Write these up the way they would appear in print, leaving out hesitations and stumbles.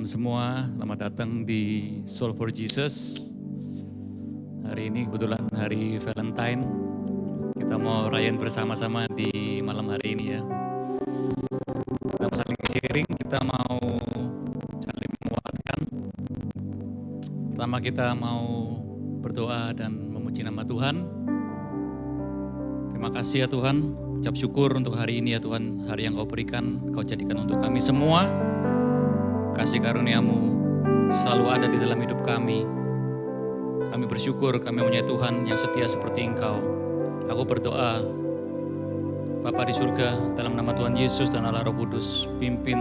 teman-teman semua, selamat datang di Soul for Jesus. Hari ini kebetulan hari Valentine. Kita mau rayain bersama-sama di malam hari ini ya. Kita mau saling sharing, kita mau saling menguatkan. Pertama kita mau berdoa dan memuji nama Tuhan. Terima kasih ya Tuhan, ucap syukur untuk hari ini ya Tuhan. Hari yang Kau berikan, Kau jadikan untuk kami semua. Kasih karunia-Mu selalu ada di dalam hidup kami. Kami bersyukur kami punya Tuhan yang setia seperti Engkau. Aku berdoa, Bapa di surga, dalam nama Tuhan Yesus dan Allah Roh Kudus, pimpin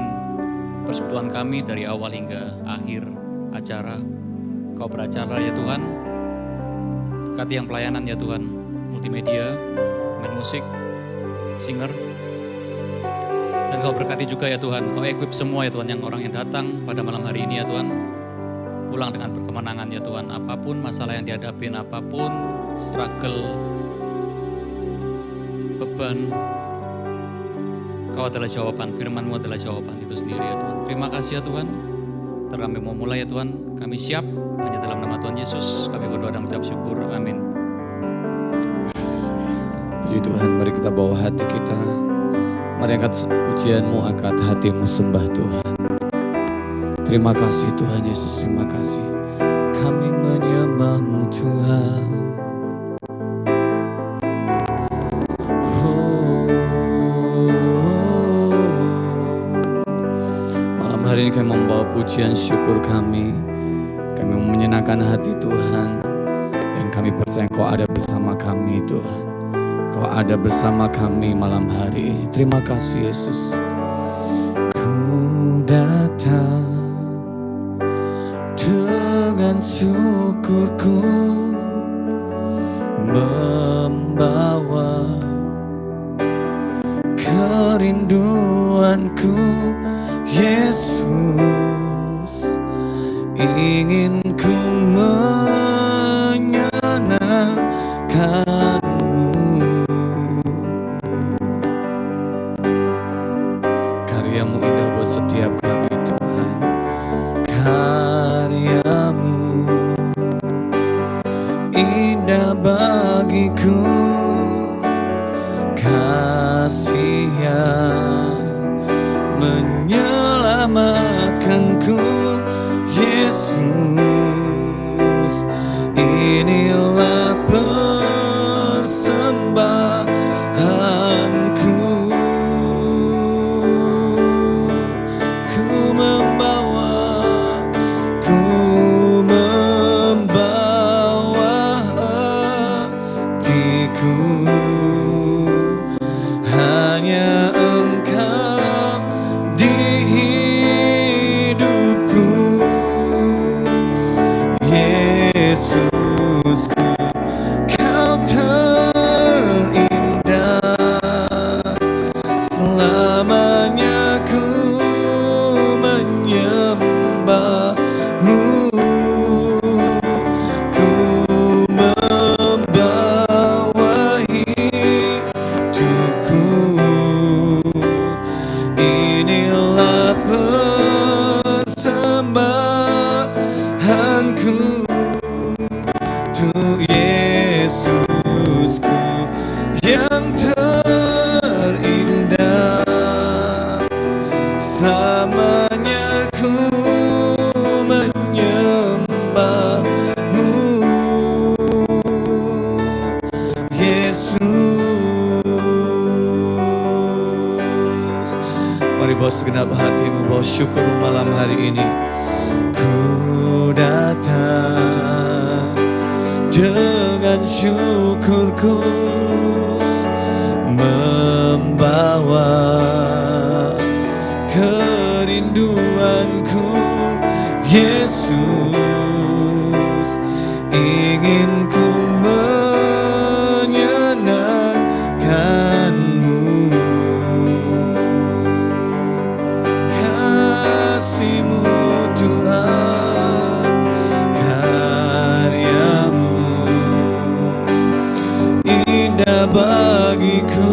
persekutuan kami dari awal hingga akhir acara. Kau beracara ya Tuhan, berkati yang pelayanan ya Tuhan, multimedia, main musik, singer. Dan Kau berkati juga ya Tuhan, Kau equip semua ya Tuhan yang orang yang datang pada malam hari ini ya Tuhan. Pulang dengan berkemenangan ya Tuhan, apapun masalah yang dihadapin, apapun struggle, beban, Kau adalah jawaban, firman-Mu adalah jawaban itu sendiri ya Tuhan. Terima kasih ya Tuhan, ntar kami mau mulai ya Tuhan, kami siap, hanya dalam nama Tuhan Yesus, kami berdoa dan mengucap syukur, amin. Puji Tuhan, mari kita bawa hati kita. Mari angkat pujian-Mu, angkat hati-Mu, sembah Tuhan. Terima kasih Tuhan Yesus, terima kasih. Kami menyembah-Mu Tuhan. Malam hari ini kami membawa pujian syukur kami. Kami menyenangkan hati Tuhan. Dan kami percaya Kau ada bersama kami Tuhan. Kau ada bersama kami malam hari ini. Terima kasih Yesus. Ku datang dengan syukurku, membawa kerinduanku. Yesus, ingin ku menyenangkan. Karya-Mu indah buat setiap kami Tuhan. Karya-Mu indah bagiku. Kasih yang menyelamatkanku. Yesus, inilah persembahanku. Ku membawa hatiku, hanya Engkau di hidupku. Yesusku, Kau terindah. Selamanya ku menyembah-Mu. Ku membawa hidupku. Inilah persembahanku untuk Yesusku yang terindah. Selamanya ku menyembah-Mu. Yesus, mari bawa segenap hatimu, bawa syukur malam hari ini. Ku datang dengan syukurku, membawa kerinduanku. Yesus, ingin ku menyenangkan-Mu. Kasih-Mu Tuhan, karya-Mu indah bagiku.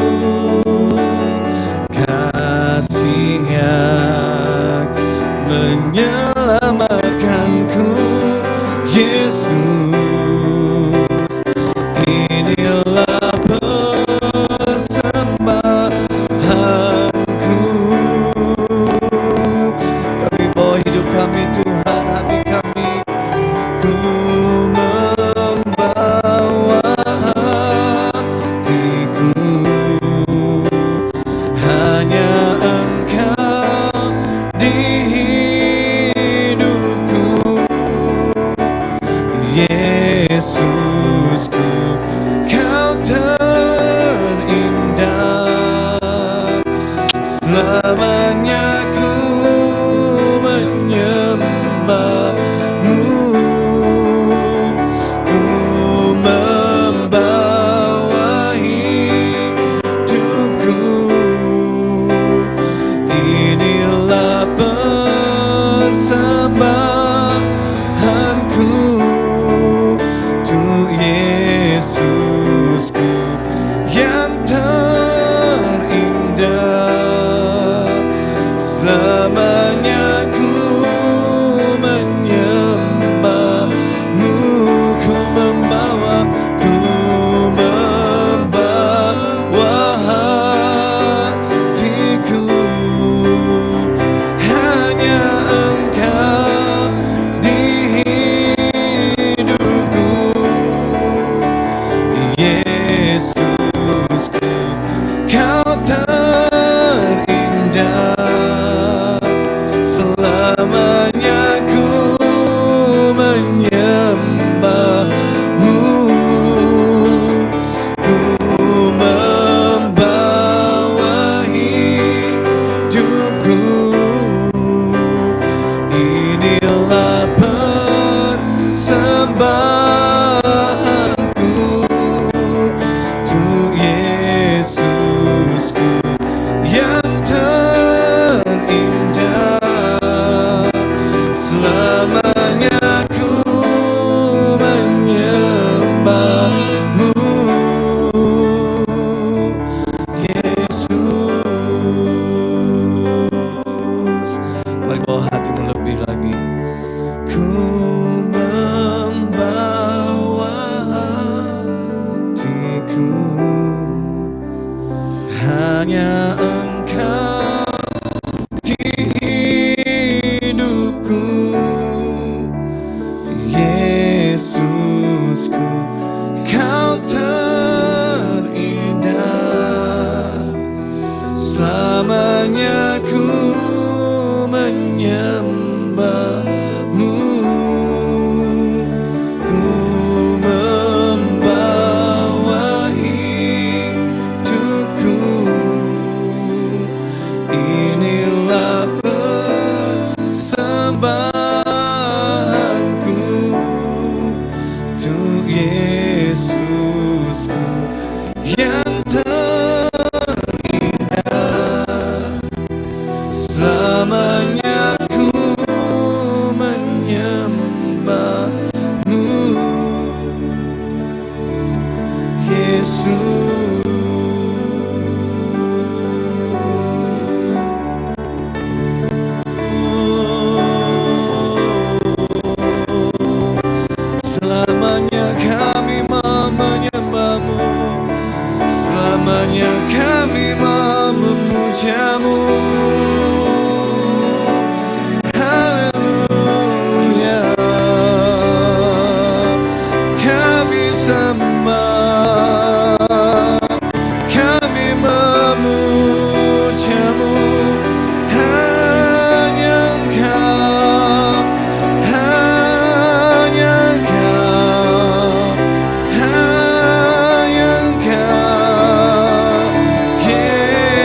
Yesusku, Kau terindah. Selamanya ku menyembahmu, ku membawa hidupku. Inilah persembahanku untuk Yesusku yang terindah. Selamanya ku menyembahmu, Yesus. Mari bawa hatimu lebih lagi. Ku membawa hatiku, hanya Engkau di hidupku. Yesusku, Kau terindah. Selamanya ku menyembahmu, ku membawa hidupku. Inilah persembahanku untuk Yesusku yang terindah. Selamanya ku menyembahmu, Yesus. Selamanya kami mau menyembahmu, selamanya kami mau memujamu. Haleluya, kami sembah, kami memujamu. Hanya Engkau, hanya Engkau, hanya Engkau, Yesus.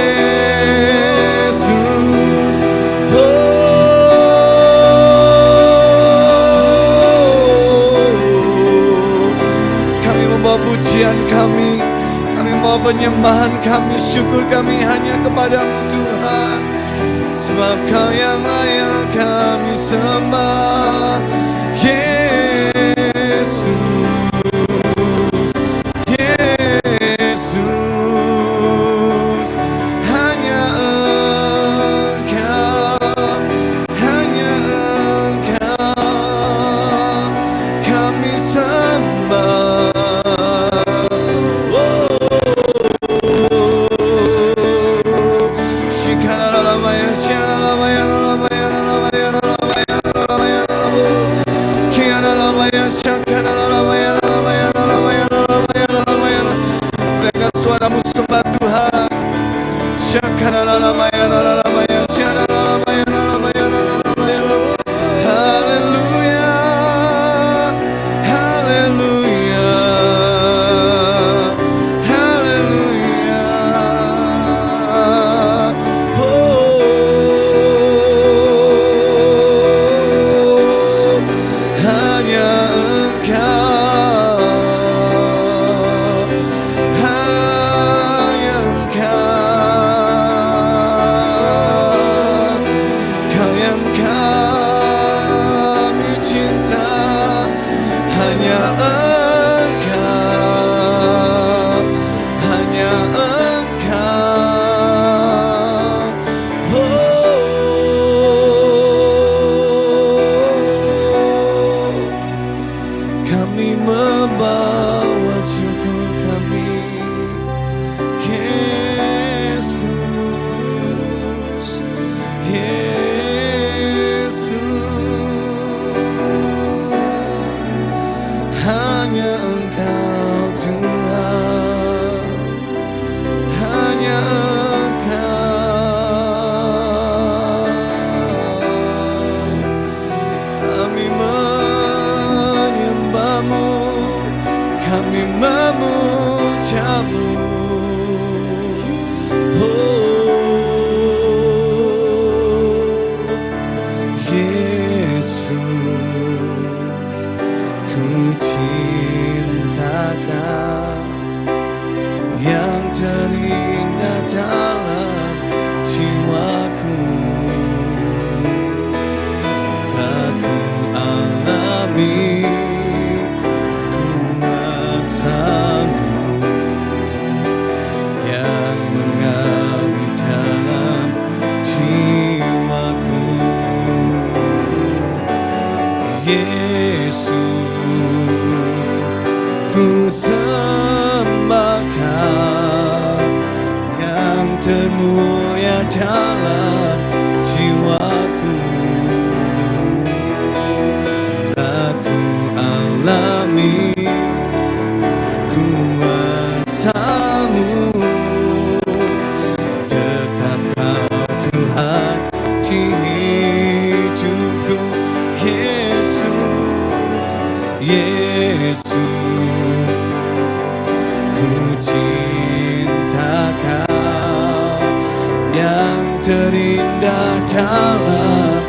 Kami membawa pujian kami membawa penyembahan kami, syukur kami hanya kepadamu Tuhan. Sebab Kau yang layak kami sembah, Yesus, Yesus. Hanya Engkau, hanya Engkau kami sembah. Shikara kami memujamu. Yesus, ku cinta Kau yang terindah dalam jiwaku. Tak ku alami kuasa-Mu yang mengalir dalam jiwaku. Yesus, ku sembah Kau yang termulia dalam jiwaku. Tak ku alami kuasa-Mu, tetap Kau Tuhan di hidupku. Yesus, Yesus, ku cinta Kau yang terindah dalam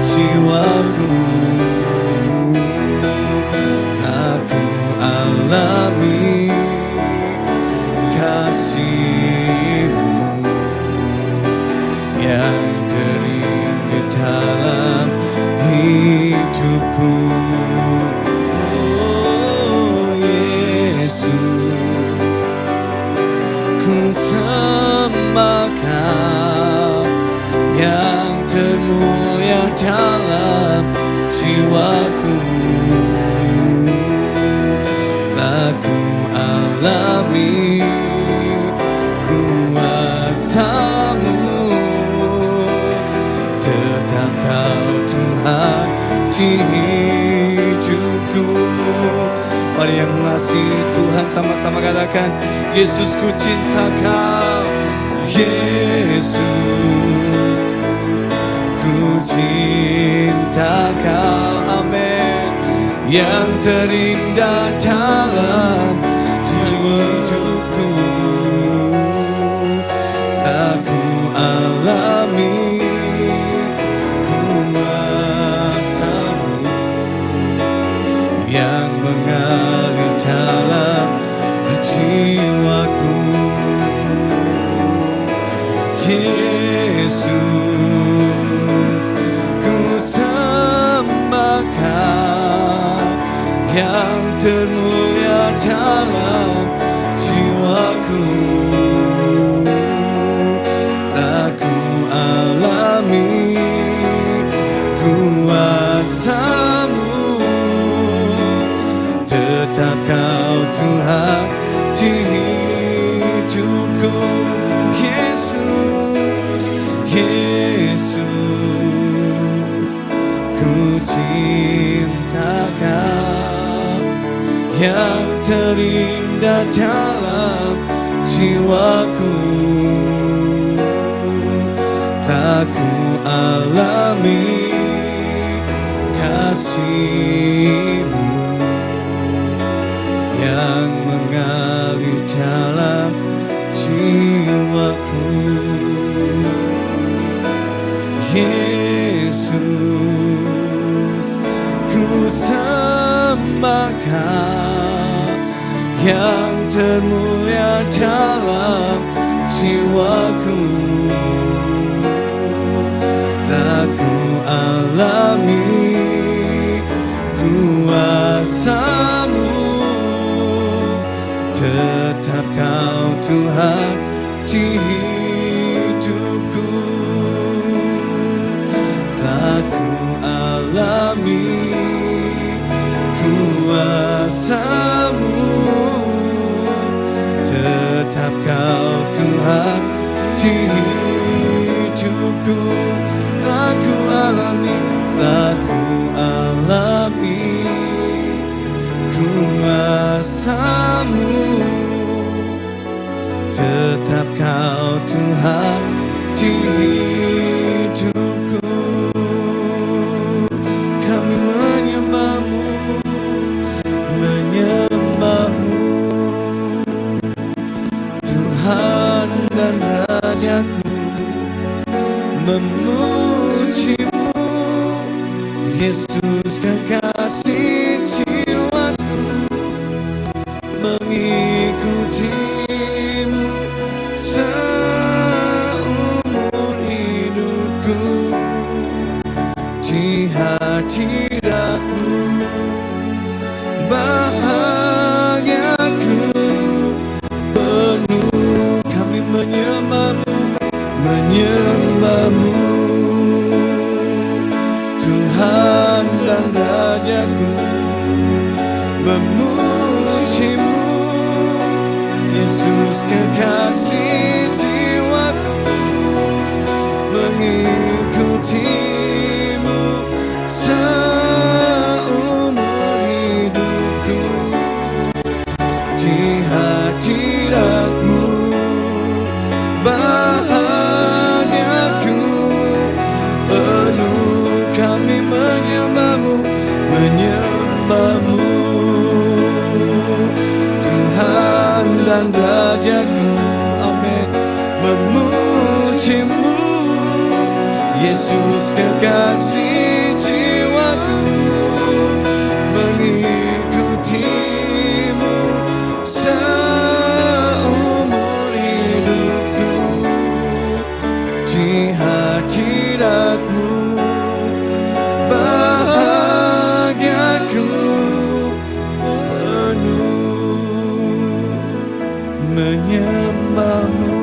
jiwaku. Aku alami kasih-Mu yang terindah dalam hidupku. Oh Yesus, ku sembah Kau yang termulia dalam jiwaku. Aku alami kuasa-Mu, tetap Kau Tuhan di hidupku. Mari yang mengasihi Tuhan sama-sama katakan, Yesus, ku cinta Kau. Yesus, ku cinta Kau. Amin. Yang terindah dalam hidupku. Aku alami kuasa-Mu yang mengalir dalam jiwaku. Yesus, ku sembah Kau yang termulia dalam jiwaku. Aku alami kuasa-Mu, tetap Kau Tuhan di hidupku. Yesus, Yesus, ku cinta Kau yang terindah dalam jiwaku. Tak ku alami kasih-Mu yang mengalir dalam jiwaku. Yesus, ku sembah Kau yang termulia dalam jiwaku. Aku alami kuasa-Mu, tetap Kau Tuhan di hidupku. Aku alami kuasa-Mu, tetap Kau Tuhan di hidupku. Aku alami kuasa-Mu, tetap Kau Tuhan di hidupku. Kami menyembah-Mu, menyembah-Mu. memujimu, Yesus kekasih jiwaku, mengikutimu seumur hidupku. Di hadiratmu bahagiaku penuh, kami menyembahmu, menyembahmu, Tuhan dan Rajaku, memujimu, Yesus kekasih jiwaku, mengikutimu seumur hidupku. Di hadiratmu bahagiaku penuh, kami menyembahmu, menyembahmu, Tuhan dan Rajaku. Amin. Memujimu, Yesus kekasih jiwaku, mengikutimu seumur hidupku. Di hadiratmu bahagiaku penuh, menyembahmu,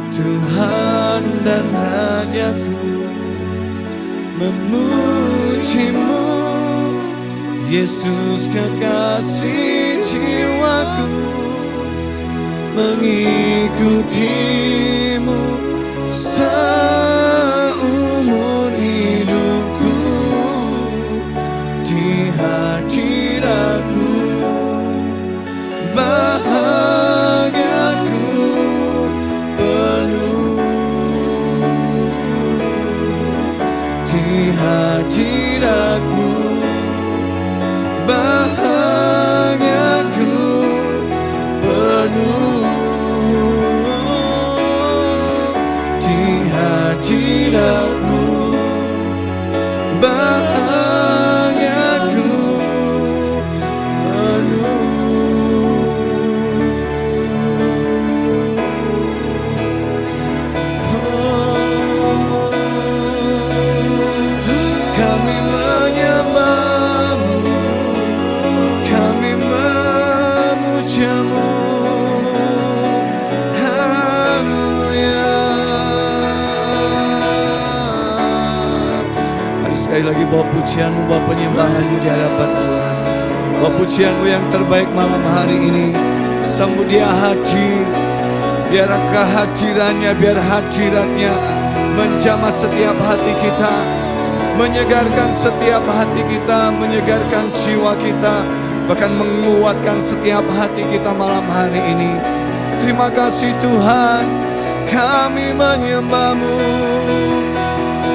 Tuhan dan Rajaku, memujimu, Yesus kekasih jiwaku, mengikutimu seumur hidupku. Di hadiratmu bahagiaku penuh. Di hadiratmu bahagiaku penuh. Di hadiratmu bahagiaku penuh. Kami menyembahmu, kami memujamu. Haleluya. Mari sekali lagi bawa pujianmu, bawa penyembahanmu di hadapan Tuhan. Bawa pujianmu yang terbaik malam hari ini. Sambut dia hadir. Biar kehadirannya, biar hadiratnya menjamah setiap hati kita, menyegarkan setiap hati kita, menyegarkan jiwa kita, bahkan menguatkan setiap hati kita malam hari ini. Terima kasih Tuhan, kami menyembahmu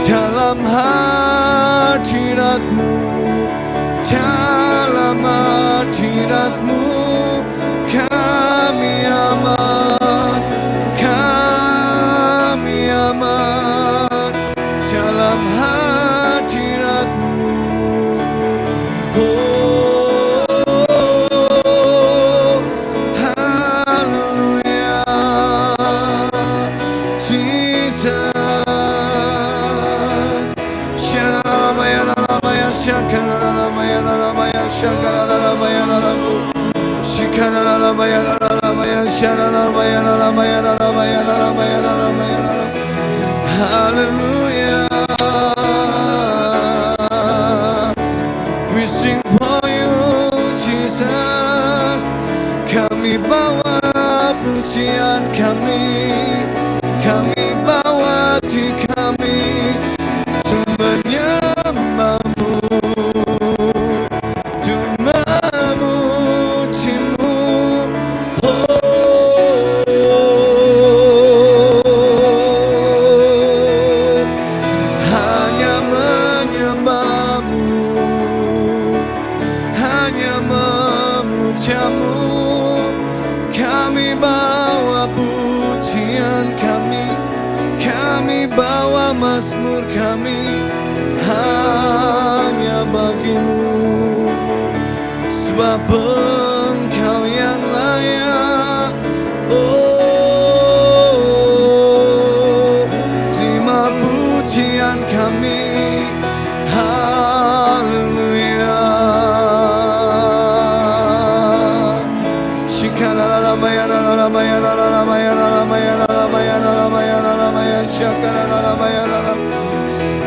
dalam hadiratmu, dalam hadiratmu kami aman, kami aman dalam hadiratmu. Oh, haleluya, Jesus. Shanaramaya naramaya shakanaramaya naramaya shakanaramaya naramu. Shikanaramaya naramaya shanaramaya naramaya naramaya naramaya naramaya naramu. Hallelujah. We sing for you, Jesus. Kami bawa pujian kami bawa di kami untuk menyembahmu, untuk memujimu. Hanya menyembahmu, hanya memujamu. Kami bawa pujian Mazmur kami hanya bagimu, sebab Engkau yang layak. Oh, terima pujian kami. Haleluya.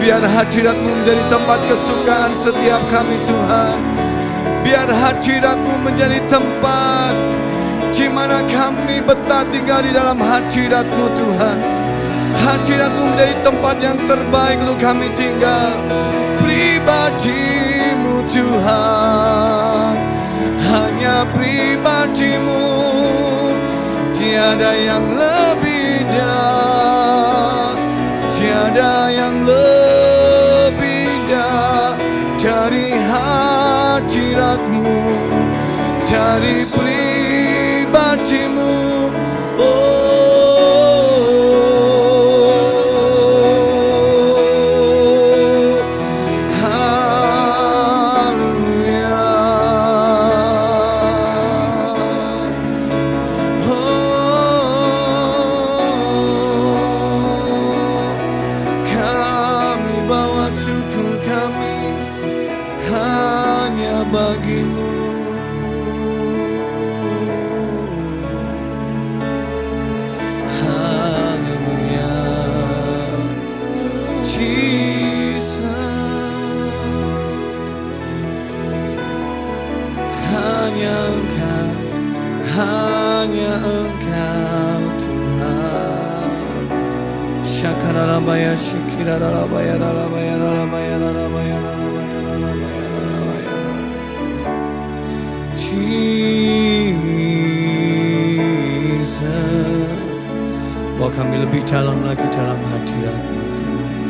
Biar hadirat-Mu menjadi tempat kesukaan setiap kami Tuhan. Biar hadirat-Mu menjadi tempat di mana kami betah tinggal di dalam hadirat-Mu Tuhan. Hadirat-Mu menjadi tempat yang terbaik untuk kami tinggal. Pribadi-Mu Tuhan, hanya pribadi-Mu, tiada yang lebih tiada yang lebih dari hadirat-Mu, dari pribadi-Mu. Hanya Engkau Tuhan. Syakaralabaya syikiralabaya ralabaya ralabaya ralabaya ralabaya ralabaya ralabaya. Jesus, bahwa kami lebih dalam lagi dalam hadirat-Mu Tuhan,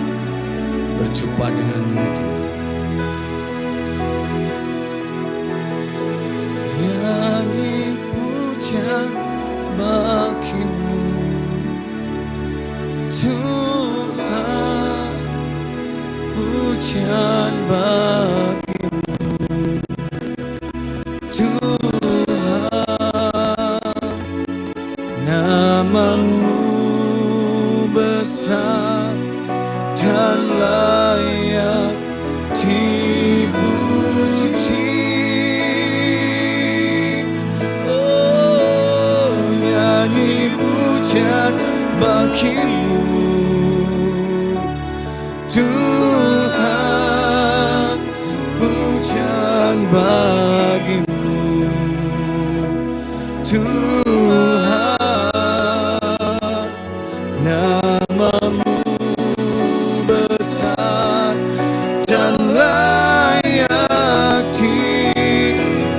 berjumpa dengan-Mu Tuhan. Pujian bagi-Mu Tuhan, pujian bagi-Mu Tuhan. Nama-Mu besar dan layak dipuji. Pujian bagi-Mu Tuhan, pujian bagi-Mu Tuhan. Nama-Mu besar dan layak dipuji.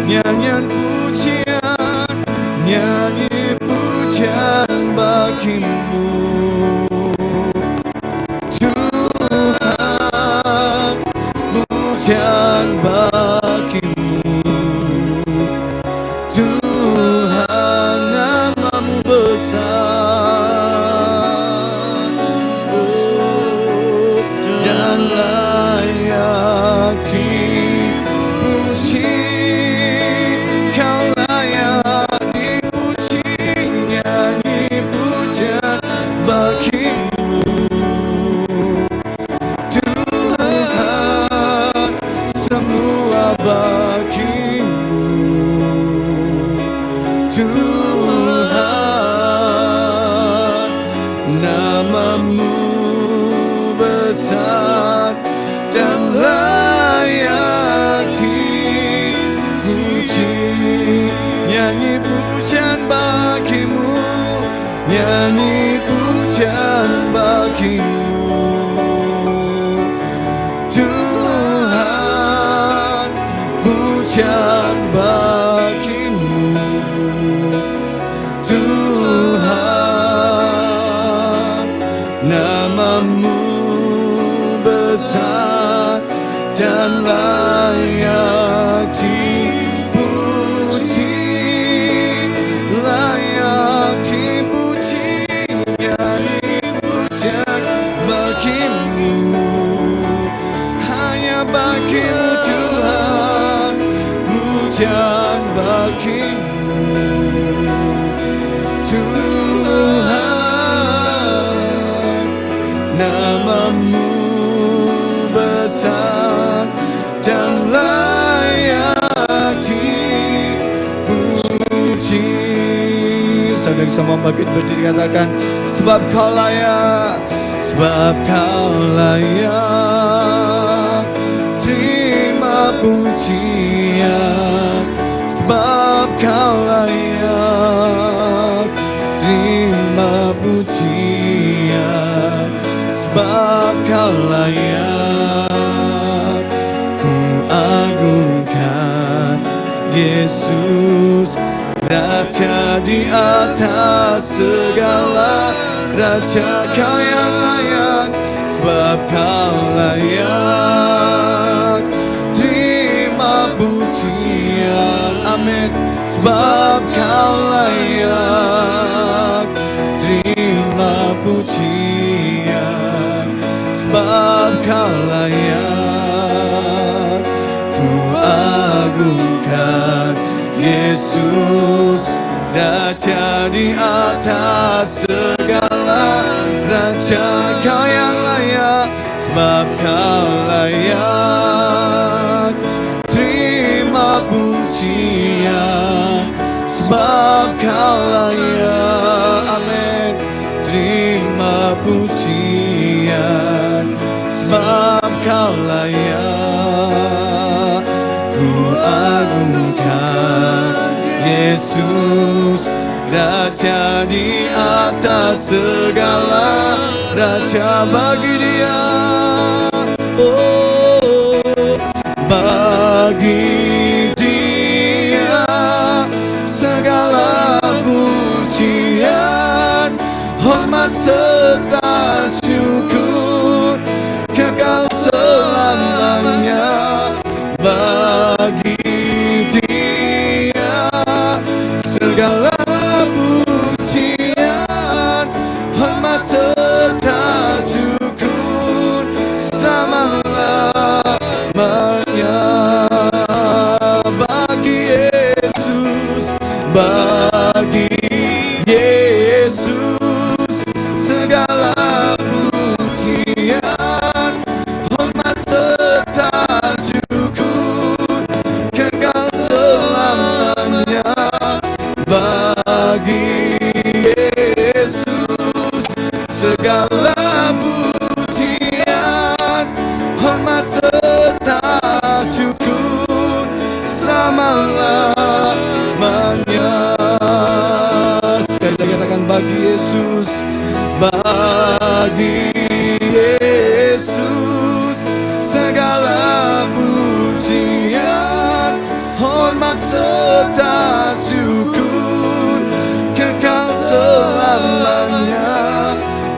Nyanyian pujian, nyanyi pujian bagi-Mu Tuhan, pujian bagi-Mu Tuhan. Nama-Mu besar, oh, dan layak dipuji. Tuhan, nama-Mu besar dan layak dipuji. Nyanyi pujian bagi-Mu, nyanyi pujian bagi-Mu Tuhan, pujian bagi-Mu Tuhan. Nama-Mu besar dan layak dipuji, layak dipuji. pujian bagimu Tuhan, namamu besar dan layak dipuji. Saudara semua bangkit berdiri katakan, sebab kau layak, sebab kau layak terima pujian, sebab kau layak terima pujian, sebab kau layak. Ku agungkan Yesus, Raja di atas segala Raja, kau yang layak, sebab kau layak terima pujian. Amin. Sebab kau layak terima pujian, sebab kau layak. Ku agungkan Yesus, Raja di atas segala Raja, kau yang layak, sebab kau layak terima pujian, sebab kau layak. Amin. Terima pujian, sebab kau layak. Ku agungkan Yesus, Raja di atas segala Raja, bagi Dia, oh, bagi Dia segala pujian, hormat serta syukur kekal selamanya. Bagi Dia segala pujian, hormat serta syukur selama-lamanya. Bagi Yesus, bagi Yesus segala pujian, hormat serta syukur kekal selamanya. Bagi Yesus segala pujian, hormat serta syukur selama-lamanya. Sekali lagi katakan, bagi Yesus, bagi Yesus segala pujian, hormat serta syukur kekal selamanya.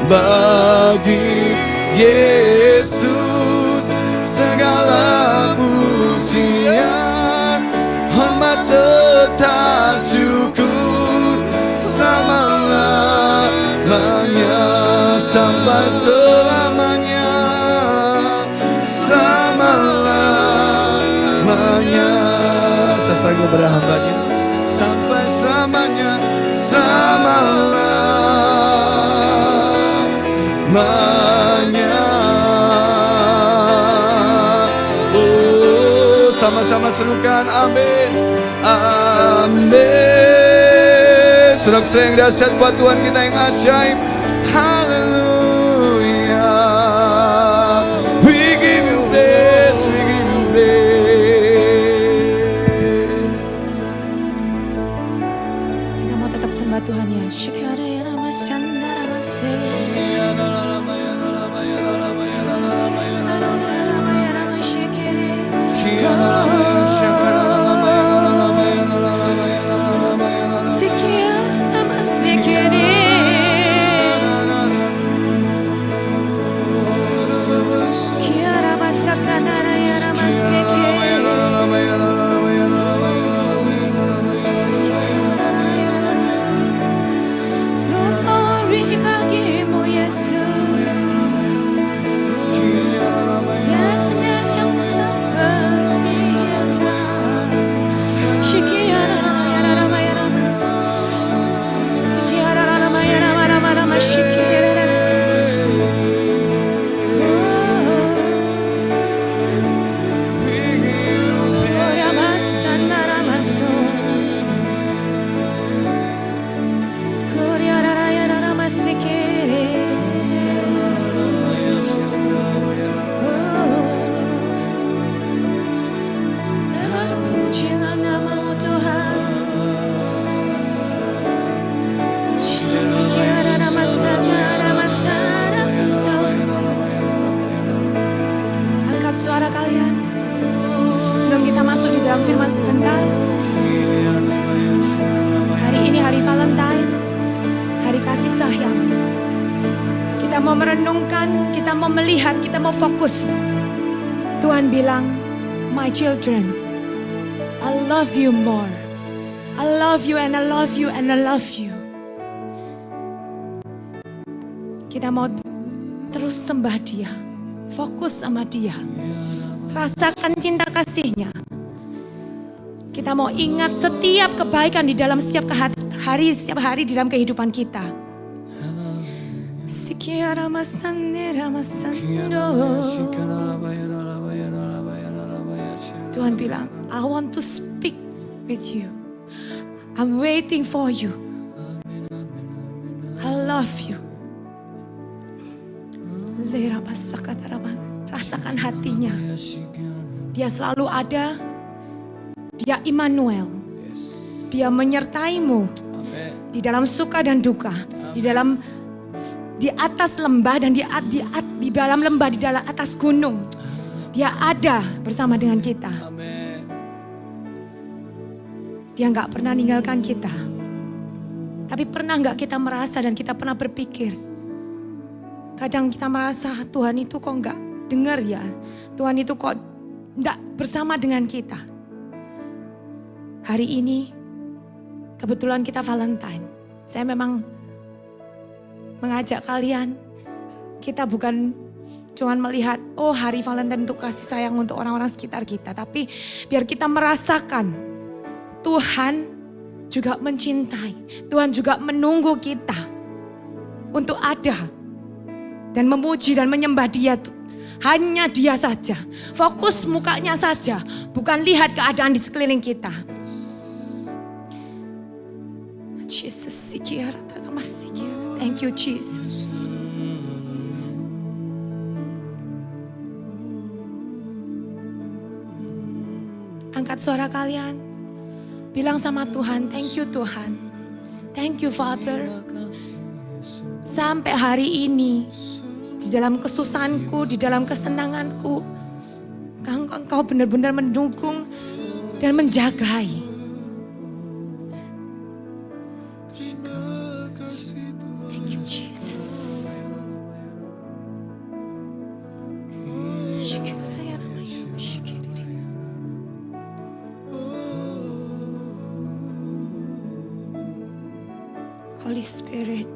Bagi Yesus segala pujian, hormat serta syukur selama-lamanya, sampai selamanya, selama-lamanya. Sesaat kepada hamba-Nya, sampai selamanya, selama-lamanya. Oh, sama-sama serukan amin, amin. Saudara yang dahsyat buat Tuhan kita yang ajaib. Haleluya. We give you praise, we give you praise. Kita mau tetap sembah Tuhan ya. Syukara ya nama sandara mase. Suara kalian sebelum kita masuk di dalam firman sebentar. Hari ini hari Valentine, hari kasih sayang. Kita mau merenungkan, kita mau melihat, kita mau fokus. Tuhan bilang, my children, I love you more. I love you and I love you and I love you. Kita mau terus sembah Dia, fokus sama Dia. Rasakan cinta kasih-Nya. Kita mau ingat setiap kebaikan di dalam setiap hari di dalam kehidupan kita. Tuhan bilang, I want to speak with you. I'm waiting for you. I love you. Rasakan hatinya. Dia selalu ada. Dia Immanuel. Dia menyertaimu di dalam suka dan duka, di atas lembah dan di dalam lembah, di dalam atas gunung. Dia ada bersama dengan kita. Dia nggak pernah ninggalkan kita. Tapi pernah nggak kita merasa dan kita pernah berpikir, kadang kita merasa Tuhan itu kok nggak dengar ya, Tuhan itu kok nggak bersama dengan kita. Hari ini kebetulan kita Valentine. Saya memang mengajak kalian, kita bukan cuma melihat, oh hari Valentine untuk kasih sayang untuk orang-orang sekitar kita. Tapi biar kita merasakan Tuhan juga mencintai. Tuhan juga menunggu kita untuk ada dan memuji dan menyembah Dia. Hanya Dia saja. Fokus mukanya saja. Bukan lihat keadaan di sekeliling kita. Jesus, thank you Jesus. Angkat suara kalian. Bilang sama Tuhan, thank you Tuhan. Thank you Father. Sampai hari ini, di dalam kesusahanku, di dalam kesenanganku, Engkau benar-benar mendukung dan menjagai. Thank you Jesus. Holy Spirit,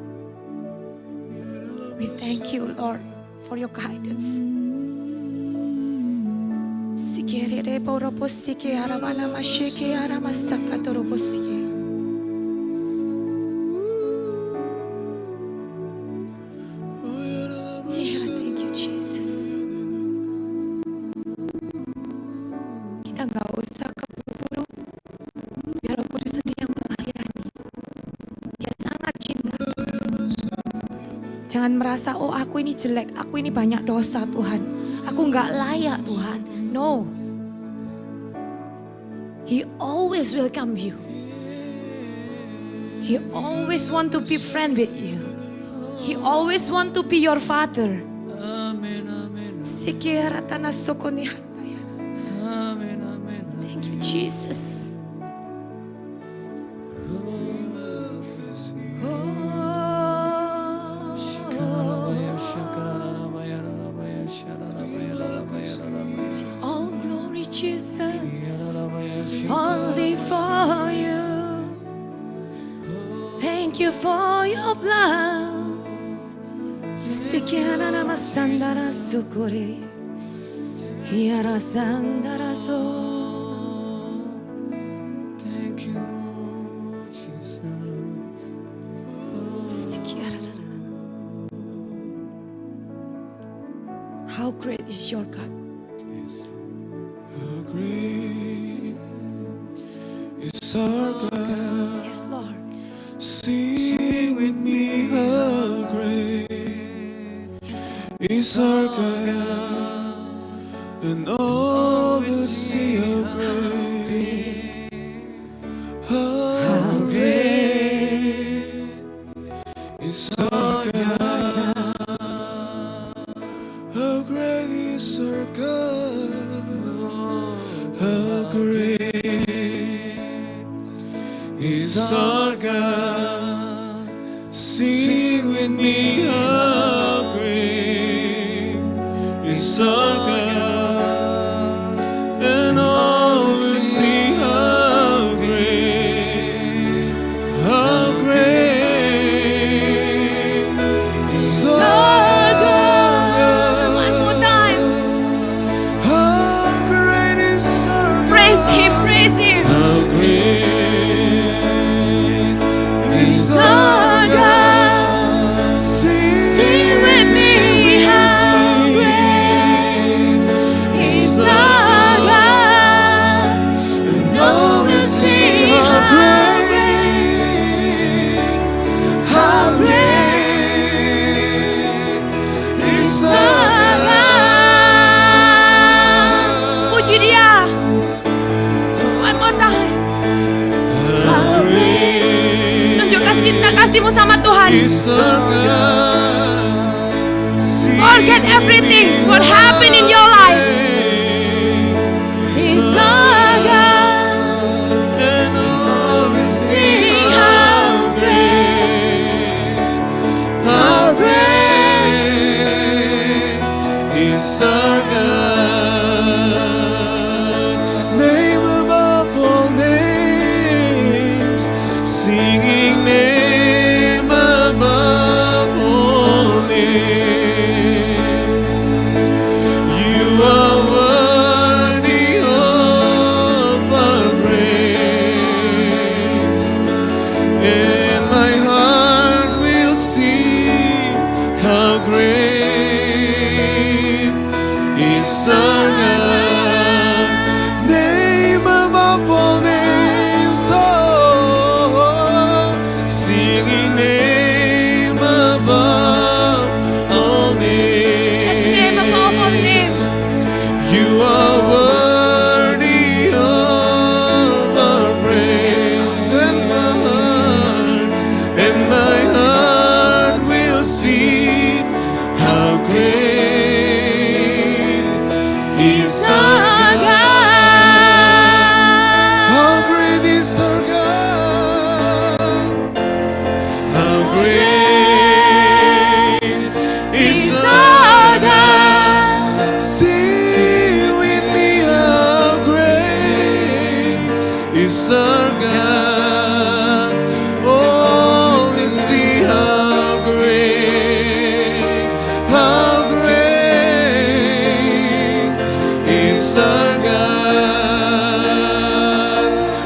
we thank you, Lord, for your guidance. Thank you, Jesus. Kita nggak usah keburu-buru, biar Roh Kudus sendiri yang melayani. Dia sangat cinta. Jangan merasa, oh aku ini jelek, aku ini banyak dosa Tuhan. Aku nggak layak Tuhan. No. He always welcome you. He always want to be friend with you. He always want to be your father. Thank you Jesus. All glory Jesus, only for you. Thank you for your blood. Sikiana nama sandara sukuri, hiara sandara so. How great is your God? Yes. How great is our God. Yes, Lord. Sing with me, how great Yes, Lord. is our God, and all will see how great, how great is our God. How great is our God, how great is our God. Sing with me, how great is our God, and all will see how great is our God. One more time. How great is our God. Praise Him, praise Him. How great is Our God. Sing with me, how great is our God. And all will see how great is our God. Puji Dia. One more time. How great. Tunjukkan cinta kasih-Mu sama Tuhan. Forget everything what happened in your life. He's our God. And all will Sing how great is our God. Name above all names, singing name above all names. You are worthy of our praise, and my heart will sing how great is our God. Name above all names, oh, singing name above all Yes, names. name above all names. You are worthy of our praise, and my heart will sing how great is our God. How great is our God. How great is our God. Sing with me, how great is our God. Oh, let's see how great is our God.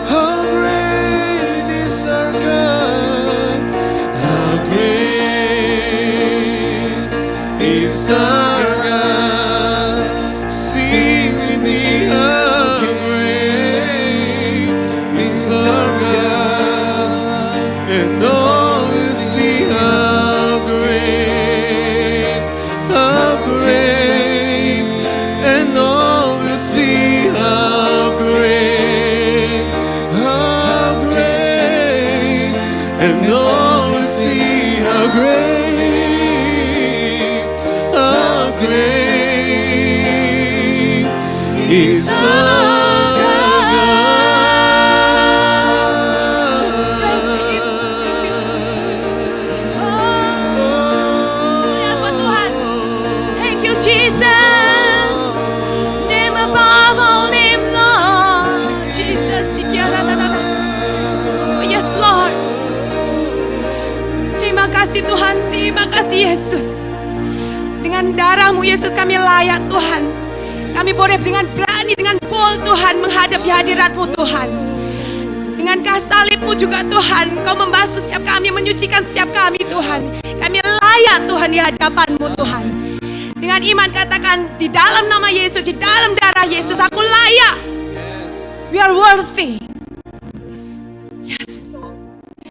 How great is our God. How great is our God. Sing with me, how great is our God, and all will see how great, and all will see how great, and all will see how great is our Praise Him. Thank you, Jesus. Mulia buat Tuhan. Thank you, Jesus. Name above all name, Lord. Jesus. Oh, yes, Lord. Terima kasih Tuhan. Terima kasih Yesus. Dengan darah-Mu Yesus kami layak Tuhan. Kami boleh dengan berani, dengan bold Tuhan menghadapi hadirat-Mu Tuhan. Dengan kasih salib-Mu juga Tuhan, Kau membasuh setiap kami, menyucikan setiap kami Tuhan. Kami layak Tuhan di hadapan-Mu Tuhan. Dengan iman katakan, di dalam nama Yesus, di dalam darah Yesus, aku layak. We are worthy. Yes, Lord.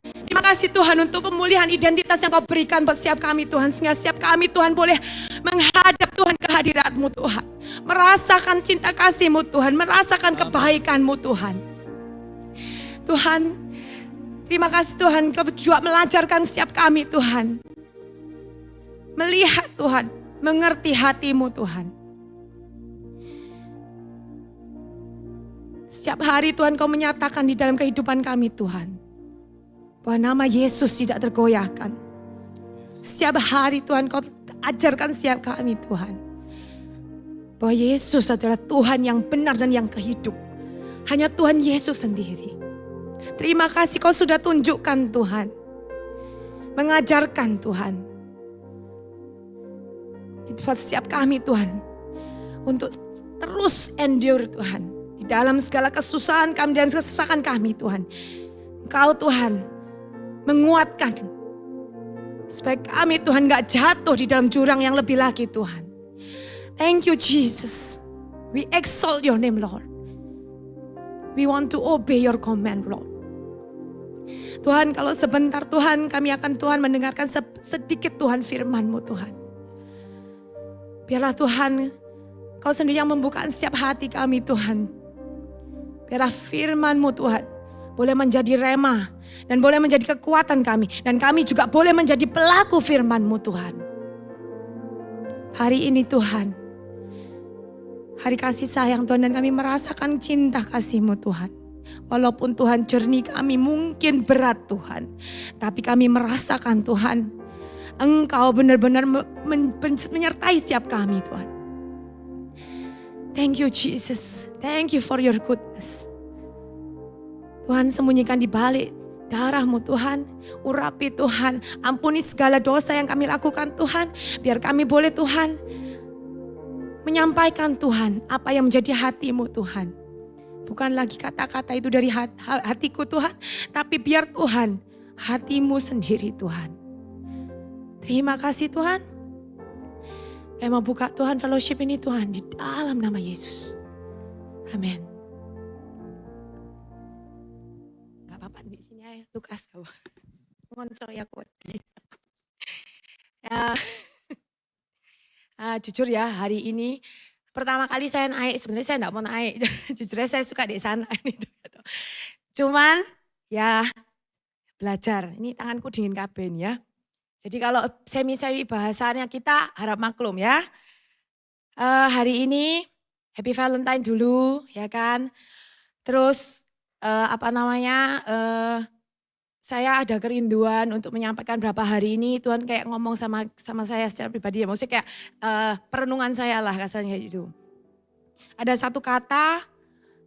Terima kasih Tuhan untuk pemulihan identitas yang Kau berikan buat setiap kami Tuhan. Sehingga setiap kami Tuhan boleh menghadap Tuhan kehadirat-Mu Tuhan. Merasakan cinta kasih-Mu Tuhan. Merasakan kebaikan-Mu Tuhan. Tuhan, terima kasih Tuhan, Kau juga mengajarkan setiap kami Tuhan. Melihat Tuhan, mengerti hati-Mu Tuhan. Setiap hari Tuhan Kau menyatakan di dalam kehidupan kami Tuhan. Bahwa nama Yesus tidak tergoyahkan. Setiap hari Tuhan Kau ajarkan setiap kami Tuhan. Bahwa Yesus adalah Tuhan yang benar dan yang kehidup. Hanya Tuhan Yesus sendiri. Terima kasih Kau sudah tunjukkan Tuhan. Mengajarkan Tuhan. Buat setiap kami Tuhan. Untuk terus endure Tuhan. Di dalam segala kesusahan kami dan kesesakan kami Tuhan. Engkau Tuhan menguatkan. Supaya kami Tuhan gak jatuh di dalam jurang yang lebih lagi Tuhan. Thank you Jesus. We exalt your name Lord. We want to obey your command Lord. Tuhan kalau sebentar Tuhan kami akan Tuhan mendengarkan sedikit Tuhan firman-Mu Tuhan. Biarlah Tuhan Kau sendiri yang membuka setiap hati kami Tuhan. Biarlah firman-Mu Tuhan boleh menjadi rema dan boleh menjadi kekuatan kami. Dan kami juga boleh menjadi pelaku firman-Mu Tuhan. Hari ini Tuhan, hari kasih sayang Tuhan dan kami merasakan cinta kasih-Mu Tuhan. Walaupun Tuhan journey kami mungkin berat Tuhan. Tapi kami merasakan Tuhan, Engkau benar-benar menyertai setiap kami Tuhan. Thank you Jesus. Thank you for your goodness. Tuhan sembunyikan di balik darah-Mu Tuhan. Urapi Tuhan. Ampuni segala dosa yang kami lakukan Tuhan. Biar kami boleh Tuhan menyampaikan Tuhan apa yang menjadi hati-Mu Tuhan. Bukan lagi kata-kata itu dari hatiku Tuhan. Tapi biar Tuhan hati-Mu sendiri Tuhan. Terima kasih Tuhan. Saya mau buka Tuhan fellowship ini Tuhan di dalam nama Yesus. Amin. Gak apa-apa di sini aja Lukas kau. Ngonco ya kodi. Jujur ya hari ini pertama kali saya naik, sebenarnya saya enggak mau naik. Jujur saya suka di sana. Cuman ya belajar. Ini tanganku dingin kabin ya. Jadi kalau semi-semi bahasanya kita harap maklum ya. Hari ini Happy Valentine dulu ya kan. Terus saya ada kerinduan untuk menyampaikan berapa hari ini Tuhan kayak ngomong sama saya secara pribadi ya. Maksudnya kayak perenungan saya lah kasarnya itu. Ada satu kata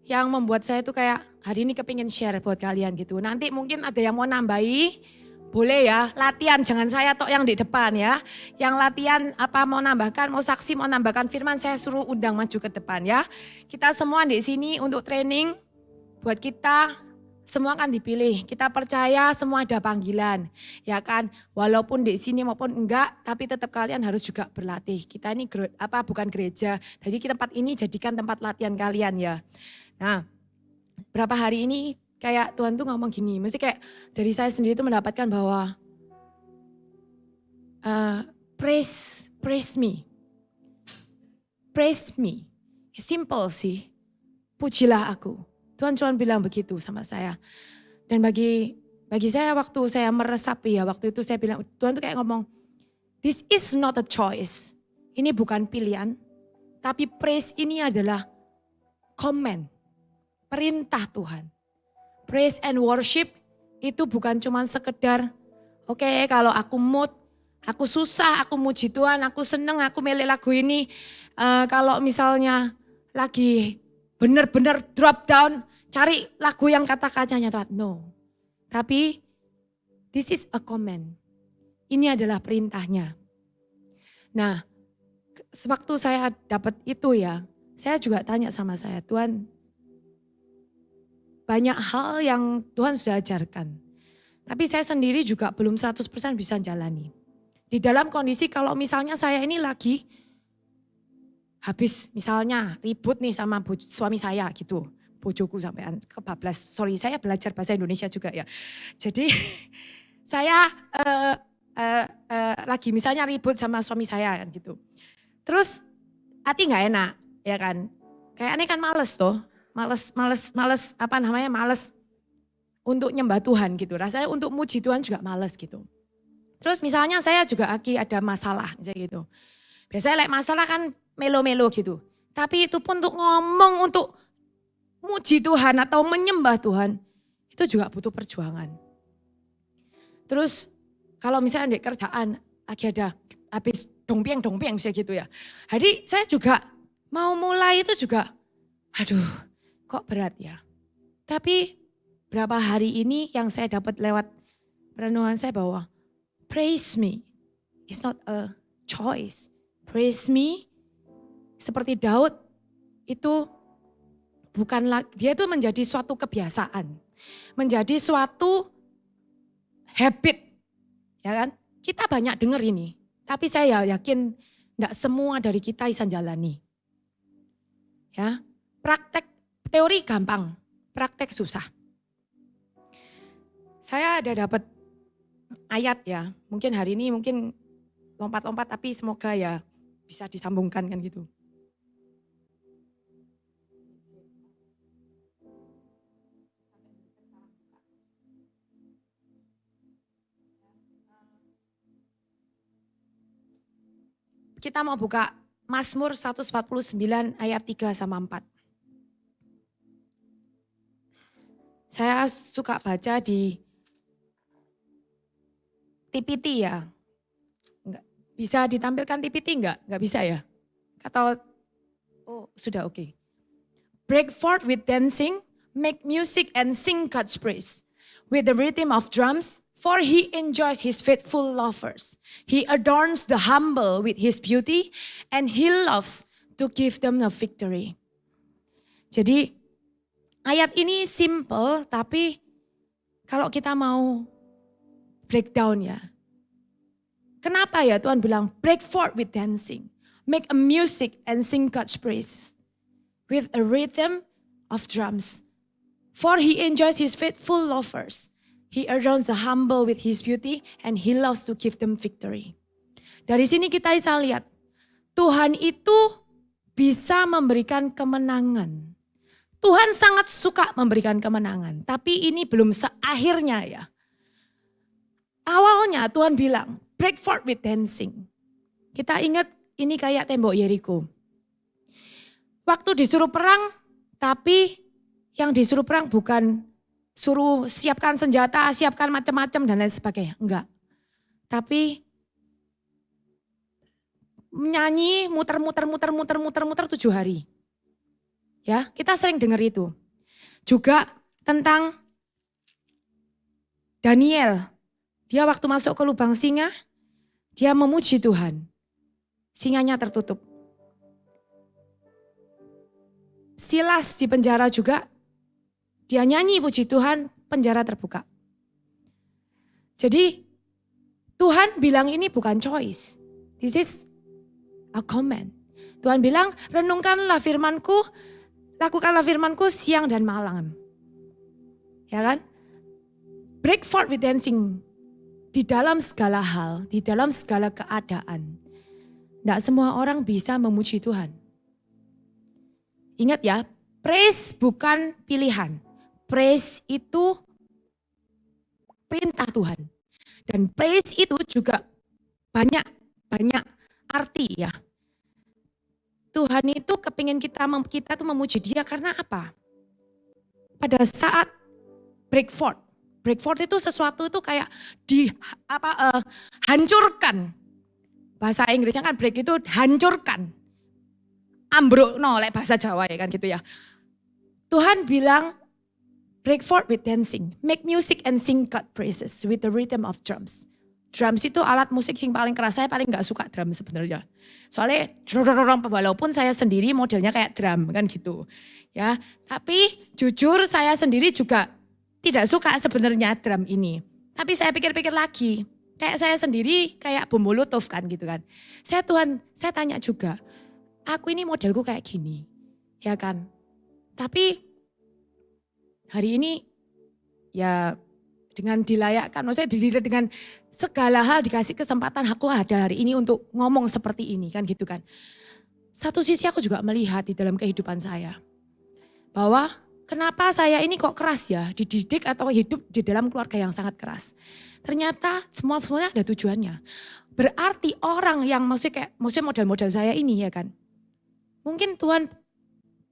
yang membuat saya tuh kayak hari ini kepingin share buat kalian gitu. Nanti mungkin ada yang mau nambahi. Boleh ya, latihan jangan saya tok yang di depan ya. Yang latihan apa mau nambahkan, mau saksi, mau nambahkan firman saya suruh undang maju ke depan ya. Kita semua di sini untuk training buat kita semua kan dipilih. Kita percaya semua ada panggilan ya kan. Walaupun di sini maupun enggak, tapi tetap kalian harus juga berlatih. Kita ini bukan gereja. Jadi tempat ini jadikan tempat latihan kalian ya. Nah, berapa hari ini kayak Tuhan tuh ngomong gini, mesti kayak dari saya sendiri tuh mendapatkan bahwa praise me. Simple sih, pujilah aku. Tuhan cuma bilang begitu sama saya. Dan bagi saya waktu saya meresapi ya, waktu itu saya bilang, Tuhan tuh kayak ngomong, this is not a choice. Ini bukan pilihan, tapi praise ini adalah command, perintah Tuhan. Praise and worship itu bukan cuma sekedar, oke, kalau aku mood, aku susah, aku muji Tuhan, aku seneng, aku milih lagu ini. Kalau misalnya lagi benar-benar drop down, cari lagu yang kata-katanya Tuhan. No, tapi this is a command. Ini adalah perintahnya. Nah, sewaktu saya dapat itu ya, saya juga tanya sama saya, Tuhan, banyak hal yang Tuhan sudah ajarkan. Tapi saya sendiri juga belum 100% bisa jalani. Di dalam kondisi kalau misalnya saya ini lagi habis misalnya ribut nih sama suami saya gitu. Bojoku sampai kebablas. Sorry, saya belajar bahasa Indonesia juga ya. Jadi saya lagi misalnya ribut sama suami saya kan gitu. Terus hati nggak enak ya kan. Kayaknya kan males tuh. Males untuk nyembah Tuhan gitu. Rasanya untuk muji Tuhan juga males gitu. Terus misalnya saya juga lagi ada masalah misalnya gitu. Biasanya masalah kan melo-melo gitu. Tapi itu pun untuk ngomong, untuk muji Tuhan atau menyembah Tuhan, itu juga butuh perjuangan. Terus kalau misalnya di kerjaan lagi ada habis dongpieng misalnya gitu ya. Jadi saya juga mau mulai itu juga, aduh kok berat ya. Tapi berapa hari ini yang saya dapat lewat renungan saya bahwa praise me is not a choice. Praise me seperti Daud itu bukan lagi, dia itu menjadi suatu kebiasaan. Menjadi suatu habit. Ya kan? Kita banyak dengar ini. Tapi saya yakin enggak semua dari kita bisa jalani. Ya, praktek teori gampang, praktek susah. Saya ada dapat ayat ya, mungkin hari ini mungkin lompat-lompat tapi semoga ya bisa disambungkan kan gitu. Kita mau buka Mazmur 149 ayat 3 sama 4. Saya suka baca di TPT ya. Enggak. Bisa ditampilkan TPT enggak? Enggak bisa ya? Atau, oh sudah oke. Break forth with dancing, make music and sing God's praise. With the rhythm of drums, for he enjoys his faithful lovers. He adorns the humble with his beauty and he loves to give them a victory. Jadi ayat ini simple tapi kalau kita mau breakdown ya. Kenapa ya Tuhan bilang break forth with dancing. Make a music and sing God's praise. With a rhythm of drums. For he enjoys his faithful lovers. He adorns the humble with his beauty and he loves to give them victory. Dari sini kita bisa lihat, Tuhan itu bisa memberikan kemenangan. Tuhan sangat suka memberikan kemenangan, tapi ini belum seakhirnya ya. Awalnya Tuhan bilang, break forth with dancing. Kita ingat ini kayak tembok Yeriko. Waktu disuruh perang, tapi yang disuruh perang bukan suruh siapkan senjata, siapkan macam-macam dan lain sebagainya. Enggak. Tapi menyanyi muter-muter 7 hari. Ya, kita sering dengar itu. Juga tentang Daniel. Dia waktu masuk ke lubang singa, dia memuji Tuhan. Singanya tertutup. Silas di penjara juga, dia nyanyi puji Tuhan, penjara terbuka. Jadi Tuhan bilang ini bukan choice. This is a command. Tuhan bilang renungkanlah firmanku, lakukanlah firmanku siang dan malam. Ya kan? Break forth with dancing. Di dalam segala hal, di dalam segala keadaan. Tidak semua orang bisa memuji Tuhan. Ingat ya, praise bukan pilihan. Praise itu perintah Tuhan. Dan praise itu juga banyak arti ya. Tuhan itu kepingin kita tuh memuji dia karena apa? Pada saat break forth. Break forth itu sesuatu itu kayak hancurkan. Bahasa Inggrisnya kan break itu hancurkan. Ambruk, bahasa Jawa ya kan gitu ya. Tuhan bilang, break forth with dancing, make music and sing God praises with the rhythm of drums. Drums itu alat musik yang paling keras, saya paling gak suka drum sebenarnya. Soalnya walaupun saya sendiri modelnya kayak drum kan gitu. Ya, tapi jujur saya sendiri juga tidak suka sebenarnya drum ini. Tapi saya pikir-pikir lagi, kayak saya sendiri kayak bom molotov kan gitu kan. Saya tanya juga, aku ini modelku kayak gini, ya kan. Tapi hari ini ya dengan dilayakkan, maksudnya dengan segala hal dikasih kesempatan aku ada hari ini untuk ngomong seperti ini kan gitu kan. Satu sisi aku juga melihat di dalam kehidupan saya bahwa kenapa saya ini kok keras ya, dididik atau hidup di dalam keluarga yang sangat keras. Ternyata semuanya ada tujuannya. Berarti orang yang maksudnya model-model saya ini ya kan. Mungkin Tuhan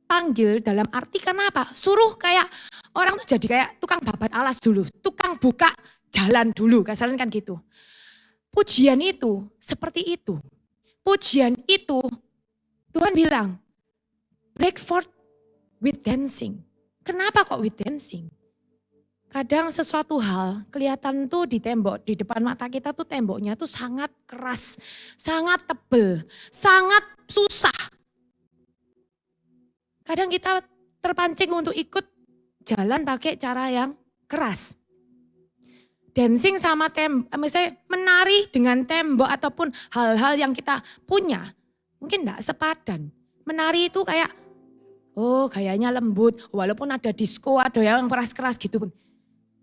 panggil dalam arti kenapa? Suruh kayak orang tuh jadi kayak tukang babat alas dulu, tukang buka jalan dulu, kasarnya kan gitu. Pujian itu seperti itu. Pujian itu Tuhan bilang, break forth with dancing. Kenapa kok with dancing? Kadang sesuatu hal kelihatan tuh di tembok, di depan mata kita tuh temboknya tuh sangat keras, sangat tebel, sangat susah. Kadang kita terpancing untuk ikut jalan pakai cara yang keras. Dancing sama misalnya menari dengan tembok ataupun hal-hal yang kita punya, mungkin enggak sepadan. Menari itu kayak, oh kayaknya lembut, walaupun ada disco, ada yang keras-keras gitu pun.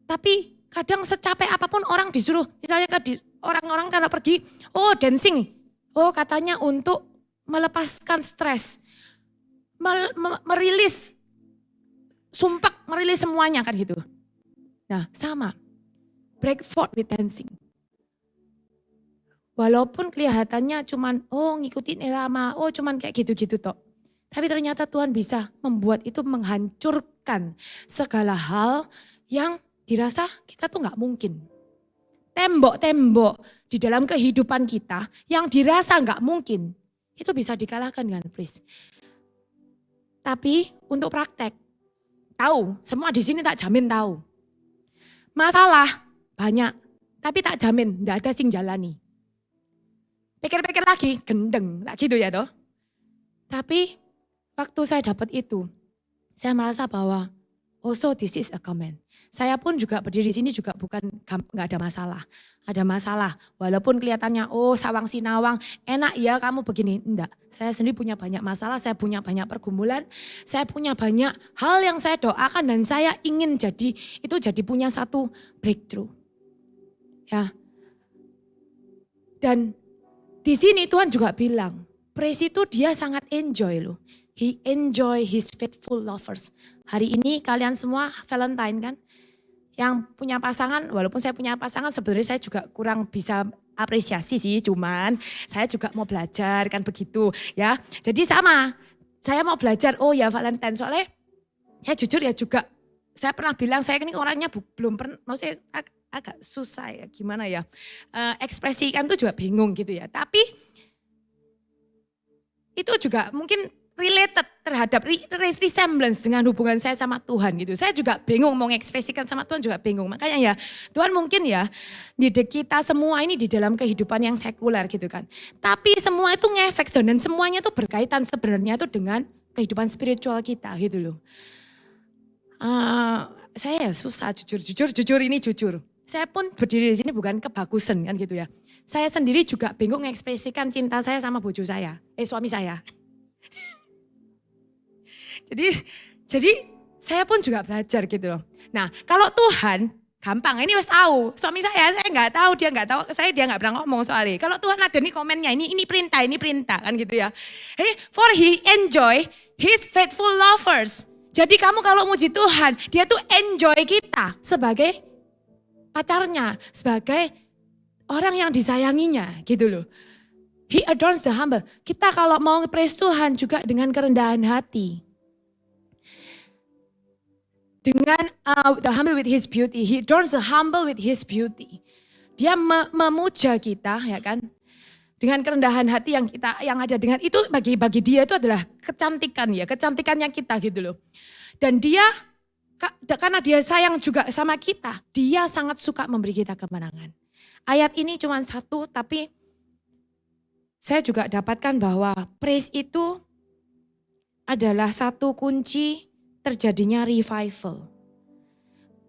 Tapi kadang secapek apapun orang disuruh, misalnya orang-orang kalau pergi, oh dancing, oh katanya untuk melepaskan stres. Merilis, sumpah merilis semuanya kan gitu. Nah sama, break forth with dancing. Walaupun kelihatannya cuman ngikutin irama, cuman kayak gitu-gitu toh. Tapi ternyata Tuhan bisa membuat itu menghancurkan segala hal yang dirasa kita tuh gak mungkin. Tembok-tembok di dalam kehidupan kita yang dirasa gak mungkin, itu bisa dikalahkan dengan praise. Tapi untuk praktek, tahu, semua di sini tak jamin tahu. Masalah banyak, tapi tak jamin enggak ada sing jalani. Pikir-pikir lagi, gendeng, lagi gitu ya toh. Tapi waktu saya dapat itu, saya merasa bahwa so this is a command. Saya pun juga berdiri di sini juga nggak ada masalah. Ada masalah, walaupun kelihatannya sawang sinawang, enak ya kamu begini. Enggak, saya sendiri punya banyak masalah, saya punya banyak pergumulan, saya punya banyak hal yang saya doakan dan saya ingin jadi punya satu breakthrough. Ya. Dan di sini Tuhan juga bilang, praise itu dia sangat enjoy loh. He enjoy his faithful lovers. Hari ini kalian semua Valentine kan? Yang punya pasangan, walaupun saya punya pasangan sebenarnya saya juga kurang bisa apresiasi sih. Cuman saya juga mau belajar kan begitu ya. Jadi sama, saya mau belajar ya Valentine. Soalnya saya jujur ya juga, saya pernah bilang saya ini orangnya belum pernah, maksudnya agak susah ya gimana ya. Ekspresikan tuh juga bingung gitu ya. Tapi itu juga mungkin related terhadap resemblance dengan hubungan saya sama Tuhan gitu. Saya juga bingung mau mengekspresikan sama Tuhan juga bingung. Makanya ya Tuhan mungkin ya didik kita semua ini di dalam kehidupan yang sekuler gitu kan. Tapi semua itu ngefek dan semuanya tuh berkaitan sebenarnya tuh dengan kehidupan spiritual kita gitu loh. Saya ya susah jujur ini jujur. Saya pun berdiri di sini bukan kebagusan kan gitu ya. Saya sendiri juga bingung mengekspresikan cinta saya sama bojo saya, suami saya. Jadi saya pun juga belajar gitu loh. Nah kalau Tuhan gampang, ini wis tahu. Suami saya nggak tahu, dia nggak tahu, dia nggak pernah ngomong soalnya. Kalau Tuhan ada nih komennya, ini perintah kan gitu ya. Hey, for he enjoy his faithful lovers. Jadi kamu kalau muji Tuhan, dia tuh enjoy kita sebagai pacarnya, sebagai orang yang disayanginya gitu loh. He adorns the humble. Kita kalau mau praise Tuhan juga dengan kerendahan hati. Dengan the humble with his beauty. He adorns the humble with his beauty. Dia memuja kita ya kan. Dengan kerendahan hati yang ada dengan itu bagi dia itu adalah kecantikan ya. Kecantikannya kita gitu loh. Dan dia karena dia sayang juga sama kita. Dia sangat suka memberi kita kemenangan. Ayat ini cuma satu tapi saya juga dapatkan bahwa praise itu adalah satu kunci terjadinya revival.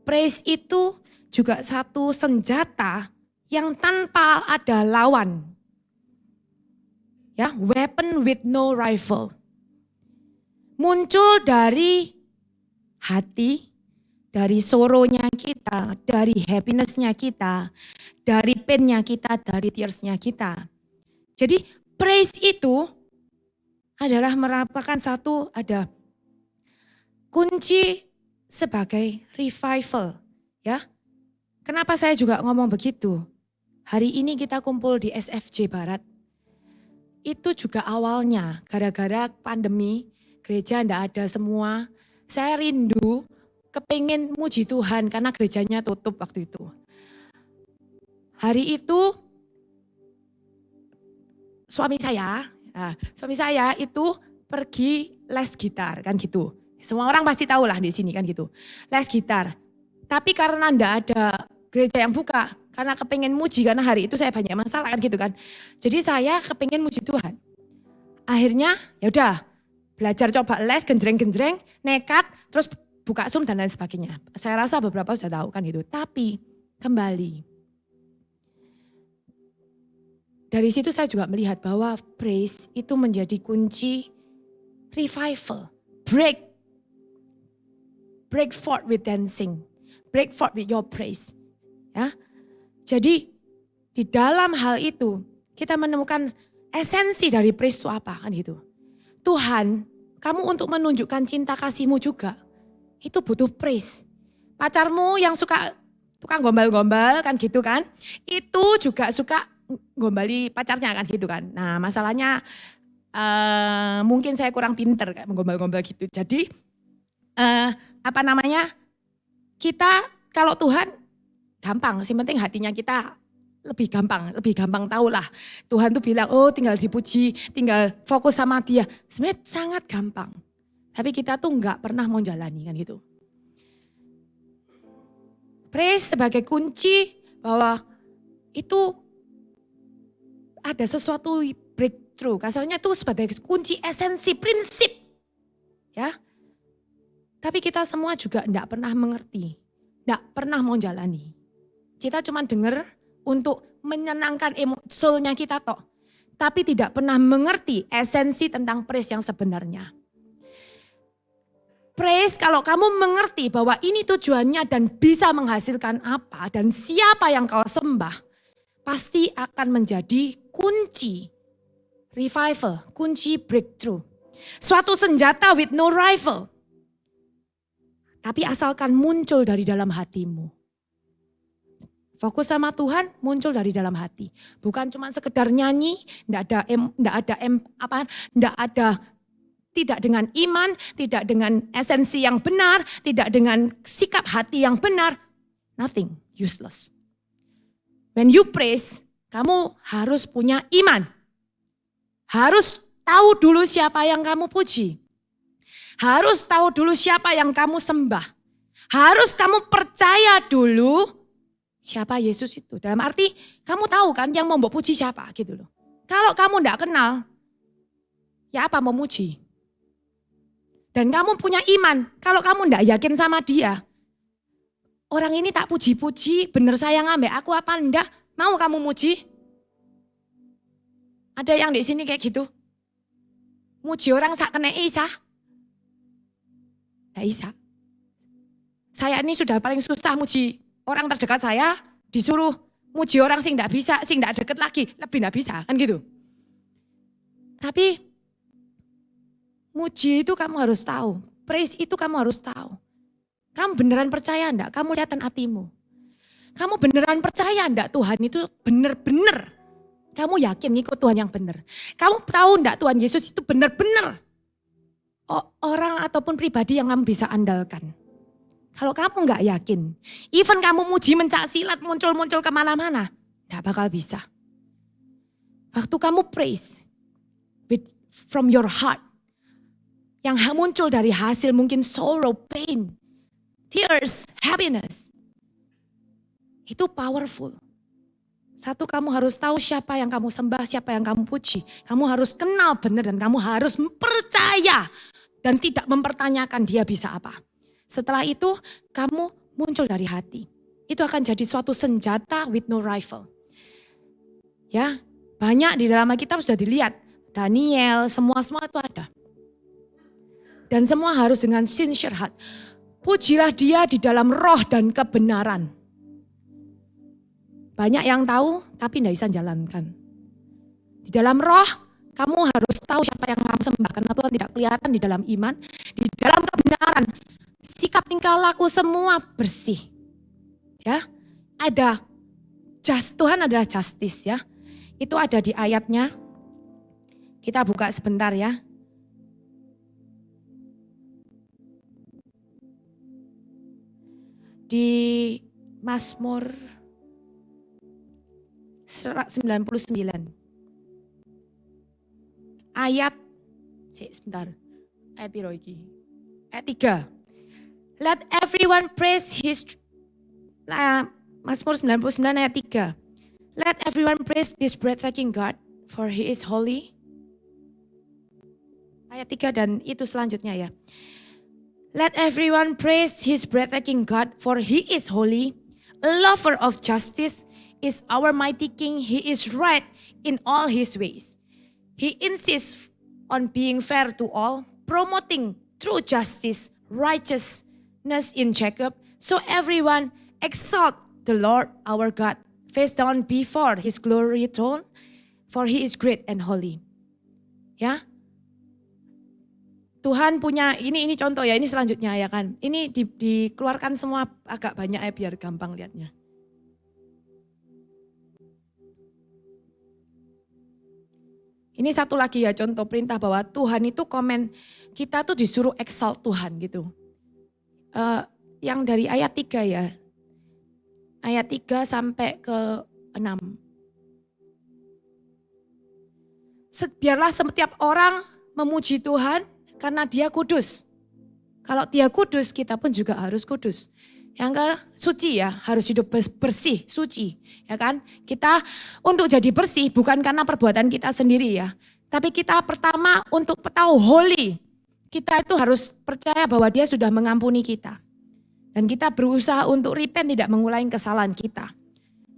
Praise itu juga satu senjata yang tanpa ada lawan. Ya, weapon with no rival. Muncul dari hati, dari sorrow-nya kita, dari happiness-nya kita, dari pain-nya kita, dari tears-nya kita. Jadi praise itu adalah merupakan ada kunci sebagai revival. Ya, kenapa saya juga ngomong begitu? Hari ini kita kumpul di SFJ Barat. Itu juga awalnya gara-gara pandemi, gereja enggak ada semua. Saya rindu, kepingin muji Tuhan karena gerejanya tutup waktu itu. Hari itu suami saya itu pergi les gitar kan gitu. Semua orang pasti tahu lah di sini kan gitu. Les gitar. Tapi karena enggak ada gereja yang buka, karena kepingin muji, karena hari itu saya banyak masalah kan gitu kan. Jadi saya kepingin muji Tuhan. Akhirnya ya udah belajar coba les, genjreng-genjreng, nekat, terus buka Zoom dan lain sebagainya. Saya rasa beberapa sudah tahu kan gitu. Tapi kembali. Dari situ saya juga melihat bahwa praise itu menjadi kunci revival. Break forth with dancing. Break forth with your praise. Ya. Jadi di dalam hal itu kita menemukan esensi dari praise itu apa kan gitu. Tuhan, kamu untuk menunjukkan cinta kasih-Mu juga itu butuh praise. Pacarmu yang suka tukang gombal-gombal kan gitu kan, itu juga suka gombali pacarnya kan gitu kan. Nah masalahnya mungkin saya kurang pinter kayak menggombal-gombal gitu. Jadi kita kalau Tuhan gampang, yang penting hatinya kita lebih gampang tahu lah. Tuhan tuh bilang, oh tinggal dipuji, tinggal fokus sama Dia. Sebenarnya sangat gampang. Tapi kita tuh nggak pernah mau jalani kan gitu. Praise sebagai kunci bahwa itu ada sesuatu breakthrough. Kasarnya itu sebagai kunci esensi prinsip. Ya. Tapi kita semua juga enggak pernah mengerti. Enggak pernah mau jalani. Kita cuma dengar untuk menyenangkan soul-nya kita tok. Tapi tidak pernah mengerti esensi tentang praise yang sebenarnya. Praise kalau kamu mengerti bahwa ini tujuannya dan bisa menghasilkan apa dan siapa yang kau sembah. Pasti akan menjadi kunci revival, kunci breakthrough. Suatu senjata with no rival. Tapi asalkan muncul dari dalam hatimu. Fokus sama Tuhan muncul dari dalam hati. Bukan cuma sekedar nyanyi, tidak dengan iman, tidak dengan esensi yang benar, tidak dengan sikap hati yang benar. Nothing, useless. When you praise, kamu harus punya iman. Harus tahu dulu siapa yang kamu puji. Harus tahu dulu siapa yang kamu sembah. Harus kamu percaya dulu siapa Yesus itu. Dalam arti kamu tahu kan yang mau puji siapa gitu loh. Kalau kamu enggak kenal, ya apa memuji. Dan kamu punya iman, kalau kamu enggak yakin sama Dia. Orang ini tak puji-puji, bener sayang ambek aku apa enggak? Mau kamu muji? Ada yang di sini kayak gitu? Muji orang sak kena Isa? Enggak bisa. Saya ini sudah paling susah muji orang terdekat saya, disuruh muji orang sing enggak bisa, sing enggak deket lagi, lebih enggak bisa, kan gitu. Tapi muji itu kamu harus tahu, praise itu kamu harus tahu. Kamu beneran percaya enggak? Kamu lihatan hatimu. Kamu beneran percaya enggak Tuhan itu bener-bener? Kamu yakin ngikut Tuhan yang bener? Kamu tahu enggak Tuhan Yesus itu bener-bener orang ataupun pribadi yang kamu bisa andalkan? Kalau kamu enggak yakin, even kamu muji mencak silat muncul-muncul kemana-mana, enggak bakal bisa. Waktu kamu praise from your heart, yang muncul dari hasil mungkin sorrow, pain, tears, happiness. Itu powerful. Satu, kamu harus tahu siapa yang kamu sembah, siapa yang kamu puji. Kamu harus kenal benar dan kamu harus percaya dan tidak mempertanyakan dia bisa apa. Setelah itu kamu muncul dari hati. Itu akan jadi suatu senjata with no rival. Ya, banyak di dalam Alkitab sudah dilihat. Daniel, semua itu ada. Dan semua harus dengan sincere heart. Pujilah dia di dalam roh dan kebenaran. Banyak yang tahu tapi tidak bisa jalankan. Di dalam roh kamu harus tahu siapa yang kamu sembah. Karena Tuhan tidak kelihatan di dalam iman. Di dalam kebenaran sikap tingkah laku semua bersih. Ya, ada Tuhan adalah justice ya. Itu ada di ayatnya. Kita buka sebentar ya. Di Mazmur 99 ayat ayat piro iki? Ayat 3. Let everyone praise his Mazmur 99 ayat 3. Let everyone praise this breathtaking God, for he is holy. Ayat 3 dan itu selanjutnya ya. Let everyone praise his breathtaking God, for he is holy. A lover of justice is our mighty king. He is right in all his ways. He insists on being fair to all, promoting true justice, righteousness in Jacob. So everyone exalt the Lord our God, face down before his glory throne, for he is great and holy. Ya. Tuhan punya, ini contoh ya, ini selanjutnya ya kan. Ini dikeluarkan semua agak banyak ya biar gampang lihatnya. Ini satu lagi ya contoh perintah bahwa Tuhan itu komen, kita tuh disuruh exalt Tuhan gitu. Yang dari ayat 3 ya. Ayat 3 sampai ke 6. Biarlah setiap orang memuji Tuhan, karena dia kudus. Kalau dia kudus, kita pun juga harus kudus. Yang ke suci ya, harus hidup bersih, suci. Ya kan? Kita untuk jadi bersih bukan karena perbuatan kita sendiri ya. Tapi kita pertama untuk tahu holy. Kita itu harus percaya bahwa dia sudah mengampuni kita. Dan kita berusaha untuk repent, tidak mengulangi kesalahan kita.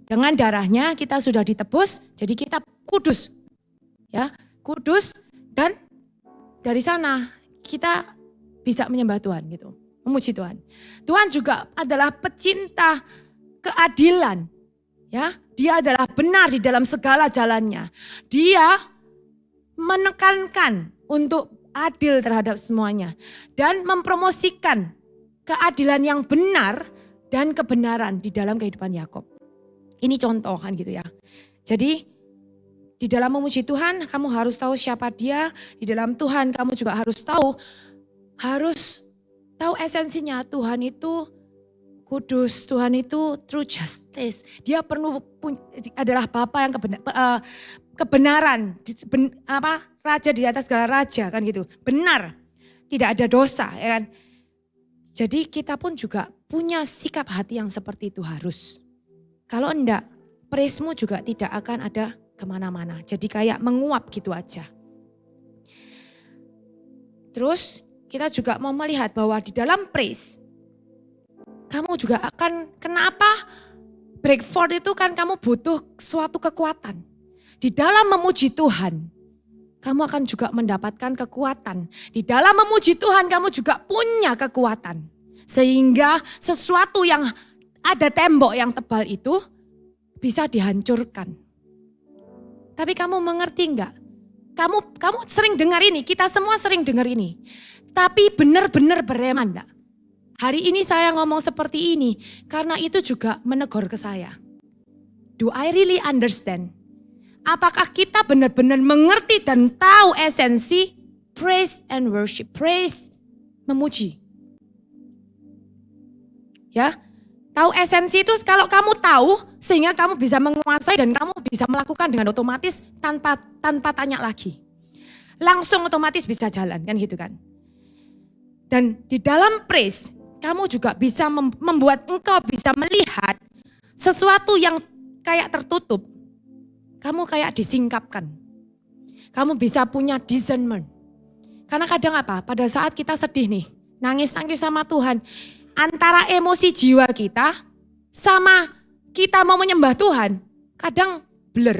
Dengan darahnya kita sudah ditebus, jadi kita kudus. Ya, kudus dan dari sana kita bisa menyembah Tuhan gitu, memuji Tuhan. Tuhan juga adalah pecinta keadilan. Ya, dia adalah benar di dalam segala jalannya. Dia menekankan untuk adil terhadap semuanya dan mempromosikan keadilan yang benar dan kebenaran di dalam kehidupan Yakub. Ini contoh kan gitu ya. Jadi di dalam memuji Tuhan, kamu harus tahu siapa dia. Di dalam Tuhan, kamu juga harus tahu esensinya. Tuhan itu kudus, Tuhan itu true justice. Dia adalah Bapa yang kebenaran, raja di atas segala raja kan gitu. Benar, tidak ada dosa ya kan. Jadi kita pun juga punya sikap hati yang seperti itu harus. Kalau enggak, praise-mu juga tidak akan ada kemana-mana. Jadi kayak menguap gitu aja. Terus kita juga mau melihat bahwa di dalam praise, kamu juga akan, kenapa breakforth itu kan kamu butuh suatu kekuatan. Di dalam memuji Tuhan, kamu akan juga mendapatkan kekuatan. Di dalam memuji Tuhan kamu juga punya kekuatan. Sehingga sesuatu yang ada tembok yang tebal itu bisa dihancurkan. Tapi kamu mengerti enggak? Kamu sering dengar ini, kita semua sering dengar ini. Tapi benar-benar bereman enggak? Hari ini saya ngomong seperti ini karena itu juga menegur ke saya. Do I really understand? Apakah kita benar-benar mengerti dan tahu esensi praise and worship? Praise, memuji. Ya, tahu esensi itu kalau kamu tahu sehingga kamu bisa menguasai dan kamu bisa melakukan dengan otomatis tanpa tanya lagi. Langsung otomatis bisa jalan kan gitu kan. Dan di dalam praise kamu juga bisa membuat engkau bisa melihat sesuatu yang kayak tertutup. Kamu kayak disingkapkan. Kamu bisa punya discernment. Karena kadang apa? Pada saat kita sedih nih, nangis-nangis sama Tuhan. Antara emosi jiwa kita sama kita mau menyembah Tuhan, kadang blur.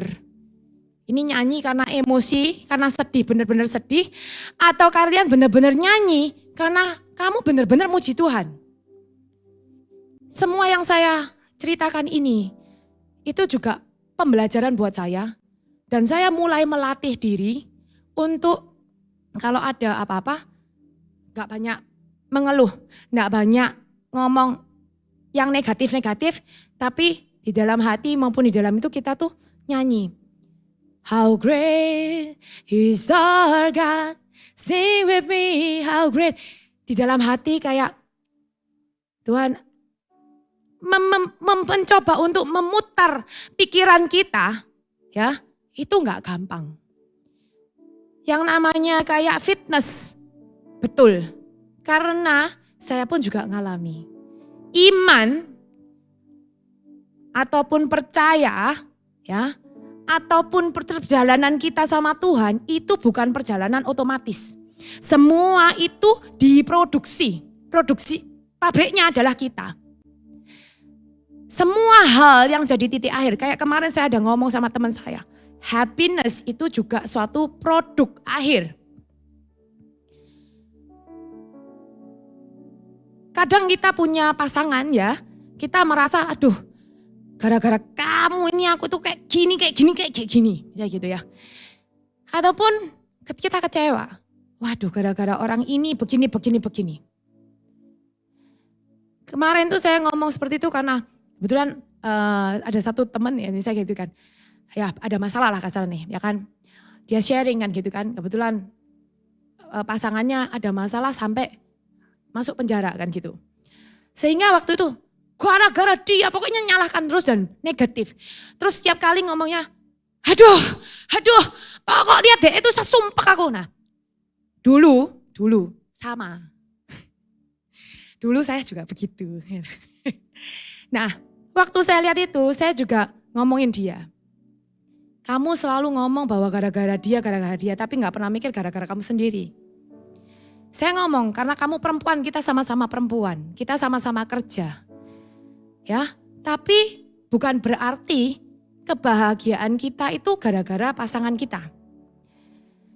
Ini nyanyi karena emosi, karena sedih, benar-benar sedih. Atau kalian benar-benar nyanyi karena kamu benar-benar muji Tuhan. Semua yang saya ceritakan ini, itu juga pembelajaran buat saya. Dan saya mulai melatih diri untuk kalau ada apa-apa, gak banyak mengeluh, gak banyak ngomong yang negatif-negatif, tapi di dalam hati maupun di dalam itu kita tuh nyanyi. How great is our God, sing with me, how great. Di dalam hati kayak Tuhan mencoba untuk memutar pikiran kita, ya itu gak gampang. Yang namanya kayak fitness, betul. Karena saya pun juga ngalami. Iman ataupun percaya ya, ataupun perjalanan kita sama Tuhan itu bukan perjalanan otomatis. Semua itu diproduksi. Produksi pabriknya adalah kita. Semua hal yang jadi titik akhir, kayak kemarin saya ada ngomong sama teman saya. Happiness itu juga suatu produk akhir. Kadang kita punya pasangan ya, kita merasa aduh gara-gara kamu ini aku tuh kayak gini. Misalnya gitu ya. Ataupun kita kecewa, waduh gara-gara orang ini begini. Kemarin tuh saya ngomong seperti itu karena kebetulan ada satu teman ya misalnya gitu kan. Ya ada masalah lah kasarnya ya kan. Dia sharing kan gitu kan, kebetulan pasangannya ada masalah sampai masuk penjara kan gitu. Sehingga waktu itu gara-gara dia pokoknya nyalahkan terus dan negatif. Terus setiap kali ngomongnya, aduh pokok dia deh itu sesumpah aku. Nah dulu sama. Dulu saya juga begitu. Nah waktu saya lihat itu saya juga ngomongin dia. Kamu selalu ngomong bahwa gara-gara dia, tapi gak pernah mikir gara-gara kamu sendiri. Saya ngomong karena kamu perempuan, kita sama-sama perempuan, kita sama-sama kerja. Ya, tapi bukan berarti kebahagiaan kita itu gara-gara pasangan kita.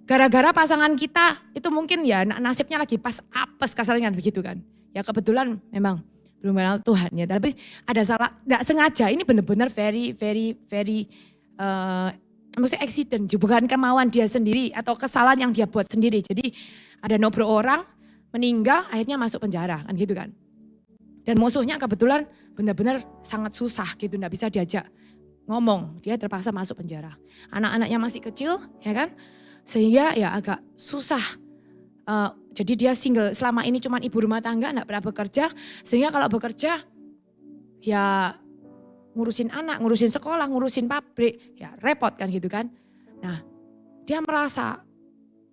Gara-gara pasangan kita itu mungkin ya nasibnya lagi pas apes kasarnya begitu kan. Ya kebetulan memang belum kenal Tuhan ya, tapi ada salah, gak sengaja, ini benar-benar very maksudnya accident, bukan kemauan dia sendiri atau kesalahan yang dia buat sendiri. Jadi ada nobro orang, meninggal, akhirnya masuk penjara kan gitu kan. Dan musuhnya kebetulan benar-benar sangat susah gitu, gak bisa diajak ngomong. Dia terpaksa masuk penjara. Anak-anaknya masih kecil ya kan, sehingga ya agak susah. Jadi dia single, selama ini cuma ibu rumah tangga, gak pernah bekerja. Sehingga kalau bekerja ya ngurusin anak, ngurusin sekolah, ngurusin pabrik, ya repot kan gitu kan. Nah dia merasa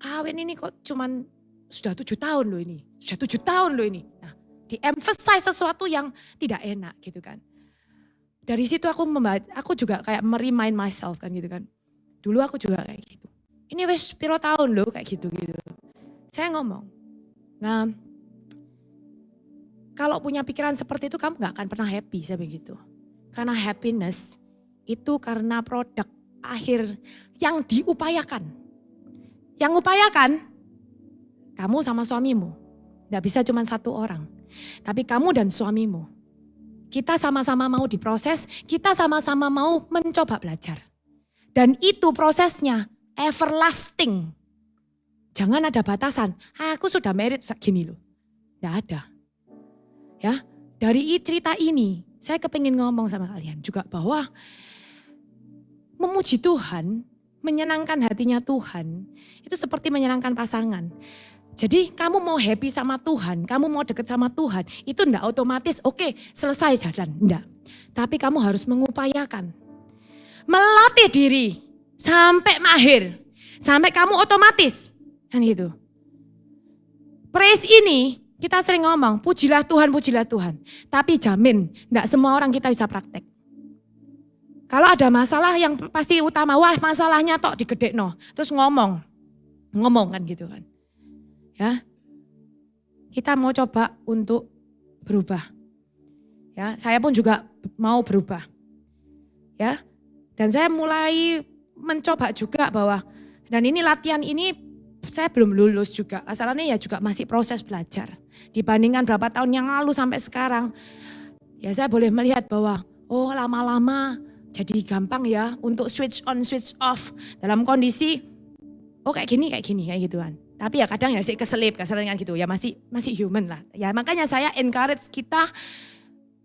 kawin ini kok cuman sudah 7 tahun loh ini, Nah di-emphasize sesuatu yang tidak enak gitu kan. Dari situ aku juga kayak remind myself kan gitu kan. Dulu aku juga kayak gitu. Ini wes piro tahun loh kayak gitu. Saya ngomong, nah kalau punya pikiran seperti itu kamu gak akan pernah happy, saya begitu. Karena happiness itu karena produk akhir yang diupayakan. Yang upayakan kamu sama suamimu. Tidak bisa cuma satu orang. Tapi kamu dan suamimu. Kita sama-sama mau diproses, kita sama-sama mau mencoba belajar. Dan itu prosesnya everlasting. Jangan ada batasan, aku sudah married segini loh. Tidak ada. Ya, dari cerita ini saya kepingin ngomong sama kalian juga bahwa memuji Tuhan, menyenangkan hatinya Tuhan, itu seperti menyenangkan pasangan. Jadi kamu mau happy sama Tuhan, kamu mau deket sama Tuhan, itu enggak otomatis oke selesai jalan, enggak. Tapi kamu harus mengupayakan, melatih diri sampai mahir, sampai kamu otomatis, kan gitu. Praise ini, kita sering ngomong, pujilah Tuhan. Tapi jamin, enggak semua orang kita bisa praktek. Kalau ada masalah yang pasti utama, wah masalahnya tok digedekno. Terus ngomong kan gitu kan. Ya, kita mau coba untuk berubah. Ya, saya pun juga mau berubah. Ya, dan saya mulai mencoba juga bahwa, dan ini latihan ini saya belum lulus juga. Asalnya ya juga masih proses belajar. Dibandingkan berapa tahun yang lalu sampai sekarang. Ya saya boleh melihat bahwa oh lama-lama jadi gampang ya untuk switch on, switch off. Dalam kondisi oh kayak gini, kayak gituan. Tapi ya kadang ya sih keselip gitu ya masih human lah. Ya makanya saya encourage kita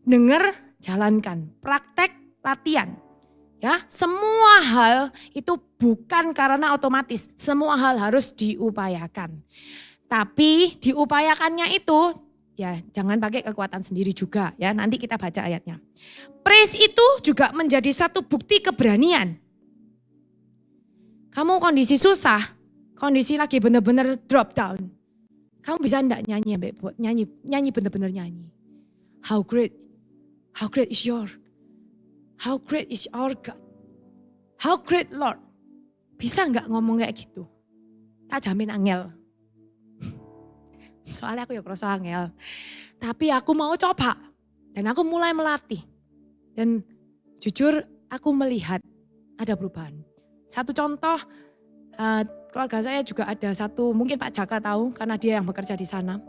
denger, jalankan, praktek, latihan. Ya, semua hal itu bukan karena otomatis, semua hal harus diupayakan. Tapi diupayakannya itu ya jangan pakai kekuatan sendiri juga ya. Nanti kita baca ayatnya. Praise itu juga menjadi satu bukti keberanian. Kamu kondisi susah, kondisi lagi benar-benar drop down. Kamu bisa enggak nyanyi, nyanyi benar-benar nyanyi. How great is how great is our God. How great Lord. Bisa enggak ngomong kayak gitu? Tak jamin angel. Soalnya aku ya kerasa angel. Tapi aku mau coba. Dan aku mulai melatih. Dan jujur aku melihat ada perubahan. Satu contoh, keluarga saya juga ada satu, mungkin Pak Jaka tahu karena dia yang bekerja di sana.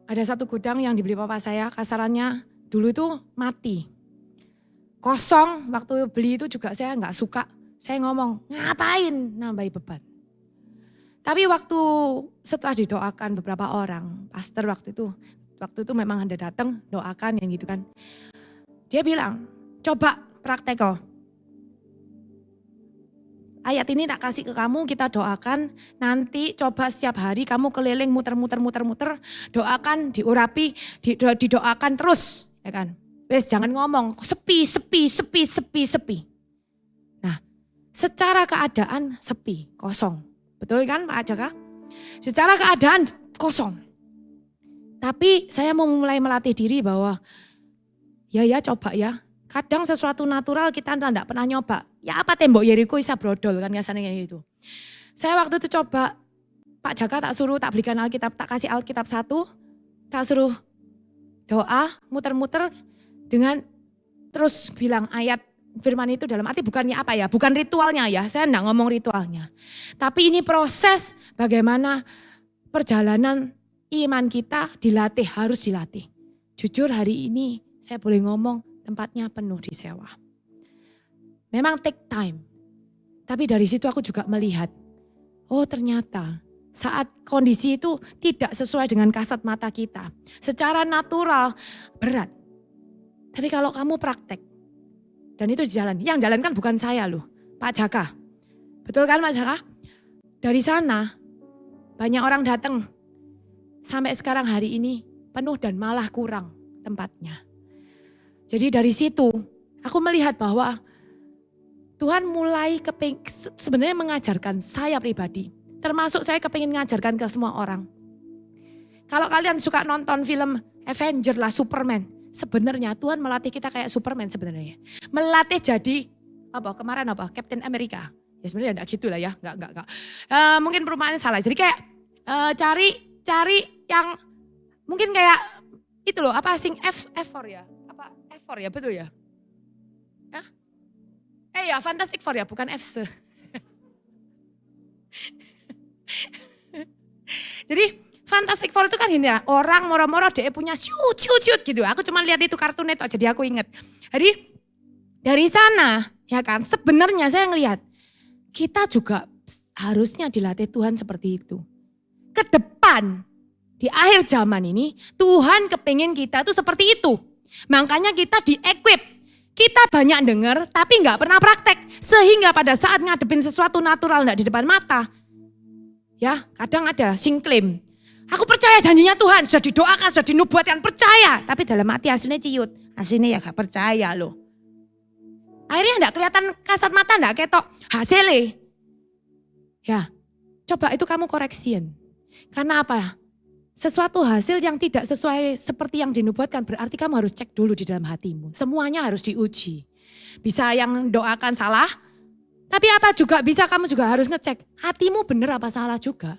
Ada satu gudang yang dibeli papa saya, kasarannya dulu itu mati. Kosong, waktu beli itu juga saya nggak suka. Saya ngomong, ngapain nambahi beban. Tapi waktu setelah didoakan beberapa orang, pastor waktu itu memang ada datang doakan yang gitu kan. Dia bilang, coba praktek kok. Ayat ini tak kasih ke kamu, kita doakan. Nanti coba setiap hari kamu keliling muter-muter, doakan, diurapi, didoakan terus, ya kan. Wes jangan ngomong sepi. Nah, secara keadaan sepi, kosong. Betul kan Pak Jaka? Secara keadaan kosong. Tapi saya mau mulai melatih diri bahwa ya coba ya. Kadang sesuatu natural kita tidak pernah nyoba. Ya apa tembok Yeriko bisa brodol kan biasanya kayak gitu. Saya waktu itu coba, Pak Jaka tak suruh, tak belikan Alkitab, tak kasih Alkitab 1. Tak suruh doa, muter-muter dengan terus bilang ayat firman itu dalam arti bukannya apa ya, bukan ritualnya ya, saya enggak ngomong ritualnya. Tapi ini proses bagaimana perjalanan iman kita dilatih, harus dilatih. Jujur hari ini saya boleh ngomong, tempatnya penuh disewa. Memang take time. Tapi dari situ aku juga melihat, oh ternyata saat kondisi itu tidak sesuai dengan kasat mata kita. Secara natural berat. Tapi kalau kamu praktek, dan itu jalan. Yang jalan kan bukan saya loh, Pak Jaka. Betul kan Pak Jaka? Dari sana banyak orang datang. Sampai sekarang hari ini penuh dan malah kurang tempatnya. Jadi dari situ aku melihat bahwa Tuhan mulai sebenarnya mengajarkan saya pribadi. Termasuk saya kepingin mengajarkan ke semua orang. Kalau kalian suka nonton film Avenger lah, Superman. Sebenarnya Tuhan melatih kita kayak Superman sebenarnya. Melatih jadi Captain America. Ya sebenarnya enggak gitu lah ya, enggak. Mungkin perumpamaan salah. Jadi kayak cari yang mungkin kayak itu loh, F4 ya? Apa F4 ya, betul ya? Ya Fantastic Four ya, bukan F. Jadi Fantastic Four itu kan ini ya, orang moro-moro dia punya shoot gitu. Aku cuma lihat itu kartun itu jadi aku inget. Jadi dari sana ya kan sebenarnya saya ngelihat kita juga harusnya dilatih Tuhan seperti itu. Ke depan di akhir zaman ini Tuhan kepingin kita tuh seperti itu. Makanya kita di-equip. Kita banyak dengar tapi gak pernah praktek. Sehingga pada saat ngadepin sesuatu natural gak di depan mata. Ya kadang ada sing klaim. Aku percaya janjinya Tuhan, sudah didoakan, sudah dinubuatkan, percaya. Tapi dalam hati hasilnya ciut. Hasilnya ya gak percaya loh. Akhirnya gak kelihatan kasat mata, gak ketok hasilnya. Ya coba itu kamu koreksiin. Karena apa? Sesuatu hasil yang tidak sesuai seperti yang dinubuatkan berarti kamu harus cek dulu di dalam hatimu. Semuanya harus diuji. Bisa yang doakan salah, tapi apa juga bisa kamu juga harus ngecek. Hatimu benar apa salah juga.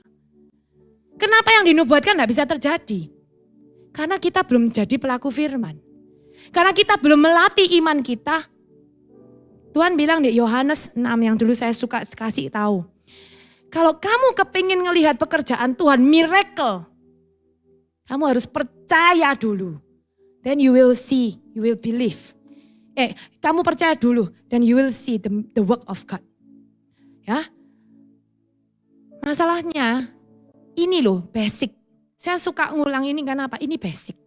Kenapa yang dinubuatkan tidak bisa terjadi? Karena kita belum jadi pelaku firman. Karena kita belum melatih iman kita Tuhan bilang di Yohanes 6 yang dulu saya suka kasih tahu. Kalau kamu kepingin ngelihat pekerjaan Tuhan, miracle, kamu harus percaya dulu. Then you will see, you will believe. Kamu percaya dulu, then you will see the work of God. Ya, masalahnya ini loh basic. Saya suka ngulang ini karena apa? Ini basic.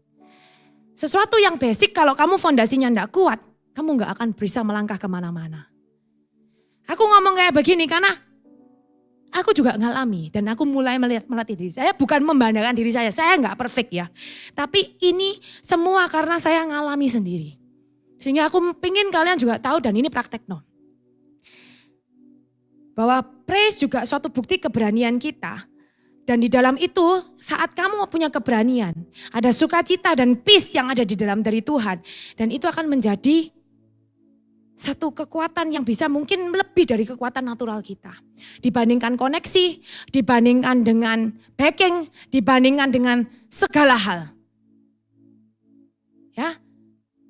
Sesuatu yang basic kalau kamu fondasinya enggak kuat, kamu enggak akan bisa melangkah kemana-mana. Aku ngomong kayak begini karena aku juga ngalami dan aku mulai melatih diri saya. Bukan membanggakan diri saya enggak perfect ya. Tapi ini semua karena saya ngalami sendiri. Sehingga aku pingin kalian juga tahu dan ini praktek no. Bahwa praise juga suatu bukti keberanian kita. Dan di dalam itu saat kamu punya keberanian, ada sukacita dan peace yang ada di dalam dari Tuhan. Dan itu akan menjadi satu kekuatan yang bisa mungkin lebih dari kekuatan natural kita. Dibandingkan koneksi, dibandingkan dengan backing, dibandingkan dengan segala hal. Ya,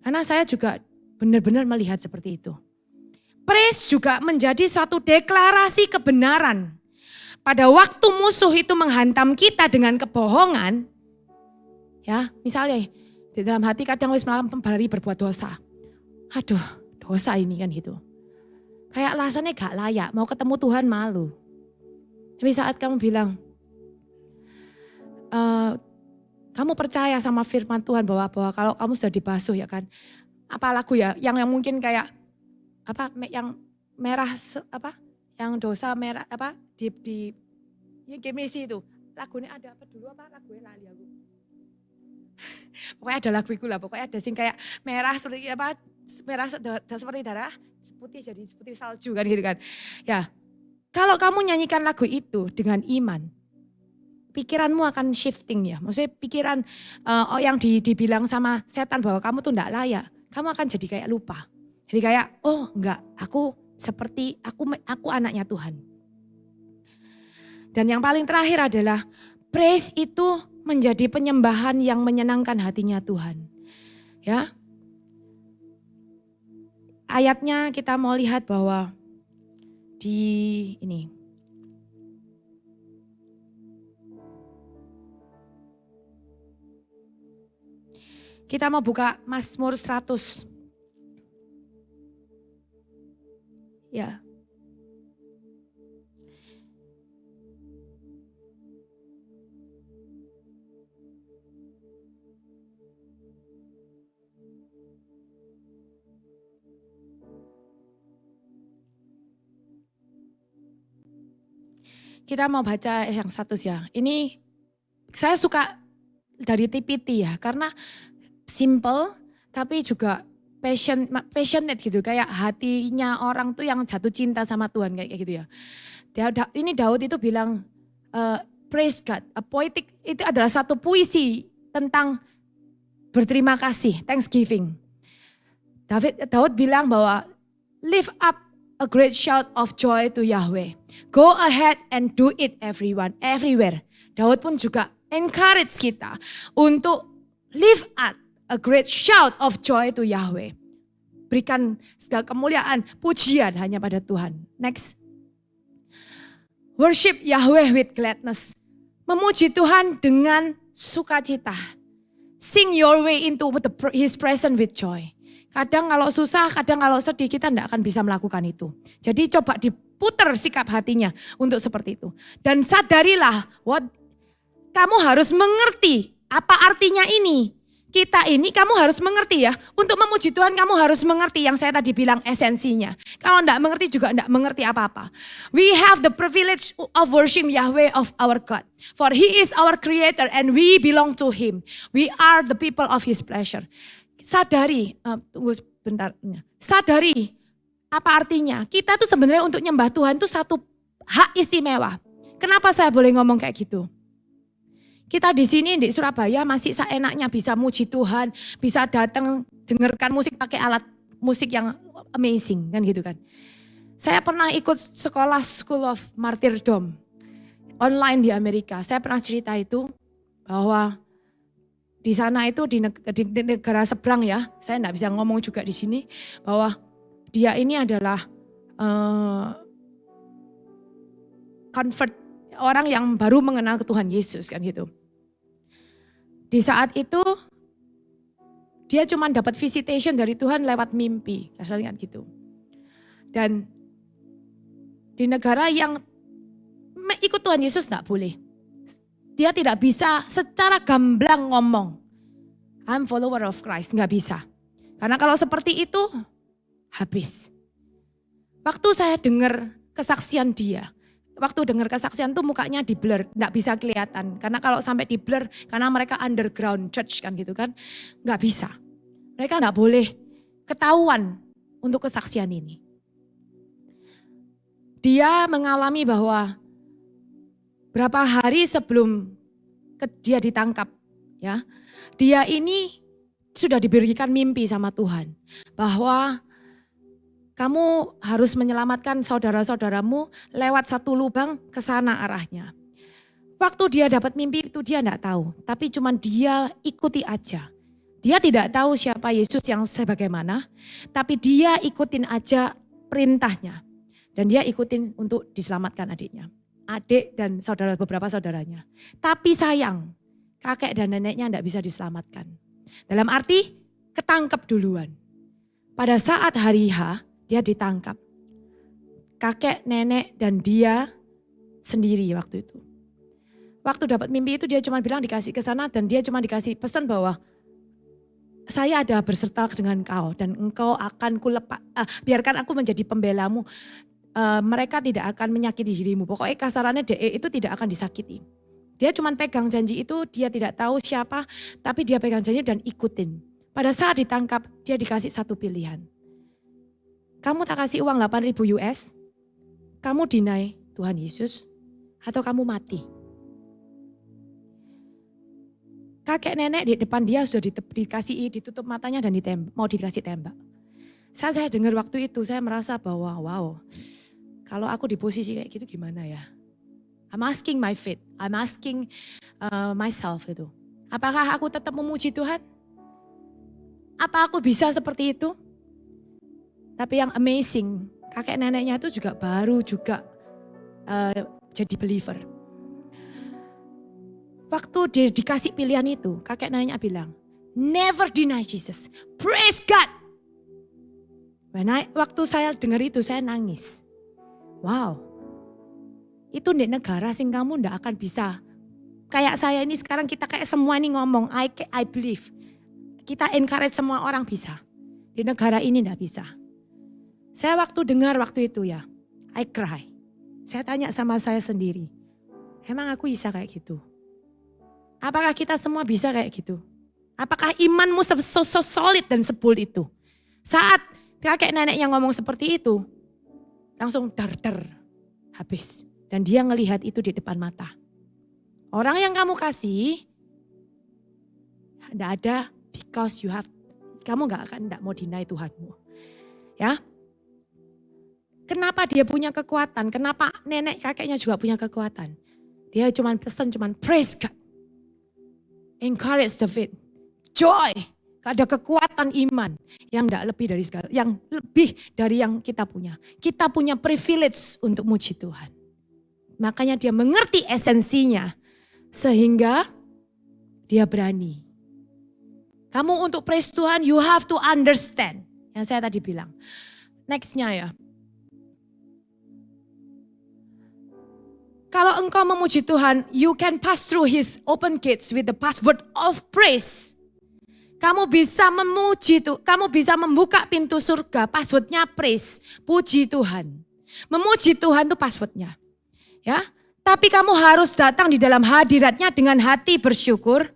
karena saya juga benar-benar melihat seperti itu. Praise juga menjadi suatu deklarasi kebenaran. Pada waktu musuh itu menghantam kita dengan kebohongan, ya misalnya di dalam hati kadang wis malam hari berbuat dosa. Aduh, dosa ini kan gitu. Kayak rasanya gak layak, mau ketemu Tuhan malu. Tapi saat kamu bilang, kamu percaya sama firman Tuhan bahwa kalau kamu sudah dibasuh ya kan, apa lagu ya, yang mungkin kayak apa, yang merah apa, yang dosa merah apa di ya Gemisi itu lagunya ada apa dulu apa lagunya lali aku. Pokoknya ada lagu itu lah, pokoknya ada sing kayak merah seperti apa, merah seperti darah, putih jadi seperti salju kan gitu kan. Ya, kalau kamu nyanyikan lagu itu dengan iman, pikiranmu akan shifting ya. Maksudnya pikiran yang dibilang sama setan bahwa kamu tuh enggak layak, kamu akan jadi kayak lupa. Jadi kayak, oh enggak, aku seperti aku anaknya Tuhan. Dan yang paling terakhir adalah praise itu menjadi penyembahan yang menyenangkan hatinya Tuhan. Ya. Ayatnya kita mau lihat bahwa di ini. Kita mau buka Mazmur 100. Ya. Kita mau baca yang 100 ya. Ini saya suka dari TPT ya, karena simple tapi juga passionate gitu. Kayak hatinya orang tuh yang jatuh cinta sama Tuhan kayak gitu ya. Ini Daud itu bilang praise God. A poetic itu adalah satu puisi tentang berterima kasih, thanksgiving. Daud bilang bahwa lift up a great shout of joy to Yahweh. Go ahead and do it everywhere. Daud pun juga encourage kita untuk lift up a great shout of joy to Yahweh. Berikan segala kemuliaan, pujian hanya pada Tuhan. Next. Worship Yahweh with gladness. Memuji Tuhan dengan sukacita. Sing your way into His presence with joy. Kadang kalau susah, kadang kalau sedih, kita tidak akan bisa melakukan itu. Jadi coba diputar sikap hatinya untuk seperti itu. Dan sadarilah, kamu harus mengerti apa artinya ini. Kita ini kamu harus mengerti ya. Untuk memuji Tuhan kamu harus mengerti yang saya tadi bilang esensinya. Kalau tidak mengerti juga tidak mengerti apa-apa. We have the privilege of worship Yahweh of our God. For He is our creator and we belong to Him. We are the people of His pleasure. Sadari, tunggu sebentar. Sadari apa artinya? Kita tuh sebenarnya untuk nyembah Tuhan tuh satu hak istimewa. Kenapa saya boleh ngomong kayak gitu? Kita di sini di Surabaya masih seenaknya bisa muji Tuhan, bisa datang dengarkan musik pakai alat musik yang amazing kan gitu kan. Saya pernah ikut sekolah School of Martyrdom online di Amerika. Saya pernah cerita itu bahwa di sana itu di negara seberang ya, saya enggak bisa ngomong juga di sini bahwa dia ini adalah convert, orang yang baru mengenal Tuhan Yesus kan gitu. Di saat itu dia cuma dapat visitation dari Tuhan lewat mimpi, kasarnya gitu. Dan di negara yang ikut Tuhan Yesus enggak boleh. Dia tidak bisa secara gamblang ngomong, I'm follower of Christ, enggak bisa. Karena kalau seperti itu, habis. Waktu saya dengar kesaksian dia, waktu dengar kesaksian tuh mukanya di blur, enggak bisa kelihatan. Karena kalau sampai di blur, karena mereka underground church kan gitu kan, enggak bisa. Mereka enggak boleh ketahuan untuk kesaksian ini. Dia mengalami bahwa berapa hari sebelum dia ditangkap, ya, dia ini sudah diberikan mimpi sama Tuhan bahwa kamu harus menyelamatkan saudara-saudaramu lewat satu lubang ke sana arahnya. Waktu dia dapat mimpi itu dia enggak tahu, tapi cuman dia ikuti aja. Dia tidak tahu siapa Yesus yang sebagaimana, tapi dia ikutin aja perintahnya. Dan dia ikutin untuk diselamatkan adiknya. Adik dan saudara, beberapa saudaranya. Tapi sayang, kakek dan neneknya enggak bisa diselamatkan. Dalam arti ketangkep duluan. Pada saat hari H, dia ditangkap. Kakek, nenek, dan dia sendiri waktu itu. Waktu dapat mimpi itu dia cuma bilang dikasih ke sana dan dia cuma dikasih pesan bahwa saya ada berserta dengan kau dan engkau akan biarkan aku menjadi pembelamu. Mereka tidak akan menyakiti dirimu. Pokoknya kasarannya DE itu tidak akan disakiti. Dia cuma pegang janji itu, dia tidak tahu siapa, tapi dia pegang janji dan ikutin. Pada saat ditangkap, dia dikasih satu pilihan. Kamu tak kasih uang 8.000 US, kamu deny Tuhan Yesus, atau kamu mati. Kakek nenek di depan dia sudah ditutup matanya dan mau dikasih tembak. Saat saya dengar waktu itu, saya merasa bahwa wow, kalau aku di posisi kayak gitu gimana ya? I'm asking my faith, I'm asking myself itu. Apakah aku tetap memuji Tuhan? Apa aku bisa seperti itu? Tapi yang amazing, kakek neneknya itu juga baru jadi believer. Waktu dia dikasih pilihan itu, kakek neneknya bilang, never deny Jesus, praise God. Waktu saya dengar itu saya nangis. Wow, itu di negara sing kamu ndak akan bisa. Kayak saya ini sekarang kita kayak semua ini ngomong, I believe. Kita encourage semua orang bisa. Di negara ini ndak bisa. Saya waktu dengar waktu itu ya, I cry. Saya tanya sama saya sendiri, emang aku bisa kayak gitu? Apakah kita semua bisa kayak gitu? Apakah imanmu so solid dan sebul itu? Saat kakek nenek yang ngomong seperti itu, langsung dar habis. Dan dia ngelihat itu di depan mata. Orang yang kamu kasih, tidak ada because you have, kamu tidak mau deny Tuhanmu. Ya, kenapa dia punya kekuatan? Kenapa nenek kakeknya juga punya kekuatan? Dia cuma praise God. Encourage the faith. Joy. Ada kekuatan iman yang lebih dari yang kita punya. Kita punya privilege untuk muji Tuhan. Makanya dia mengerti esensinya sehingga dia berani. Kamu untuk praise Tuhan, you have to understand. Yang saya tadi bilang. Nextnya ya. Kalau engkau memuji Tuhan, you can pass through His open gates with the password of praise. Kamu bisa memuji Tuhan, kamu bisa membuka pintu surga, passwordnya praise, puji Tuhan. Memuji Tuhan itu passwordnya. Ya, tapi kamu harus datang di dalam hadiratnya dengan hati bersyukur.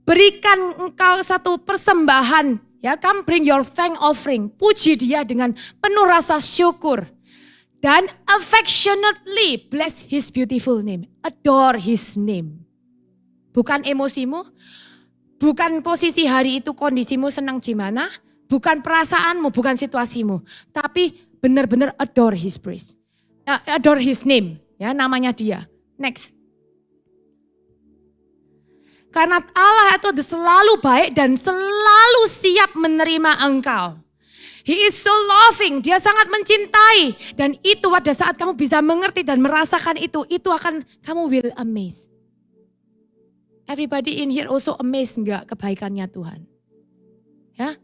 Berikan engkau satu persembahan, ya, come bring your thank offering. Puji dia dengan penuh rasa syukur. Dan affectionately bless His beautiful name. Adore His name. Bukan emosimu, bukan posisi hari itu kondisimu senang gimana, bukan perasaanmu, bukan situasimu. Tapi benar-benar adore His praise. Adore His name, ya, namanya dia. Next. Karena Allah itu selalu baik dan selalu siap menerima engkau. He is so loving, dia sangat mencintai. Dan itu pada saat kamu bisa mengerti dan merasakan itu akan kamu will amaze. Everybody in here also amazed enggak kebaikannya Tuhan? Ya.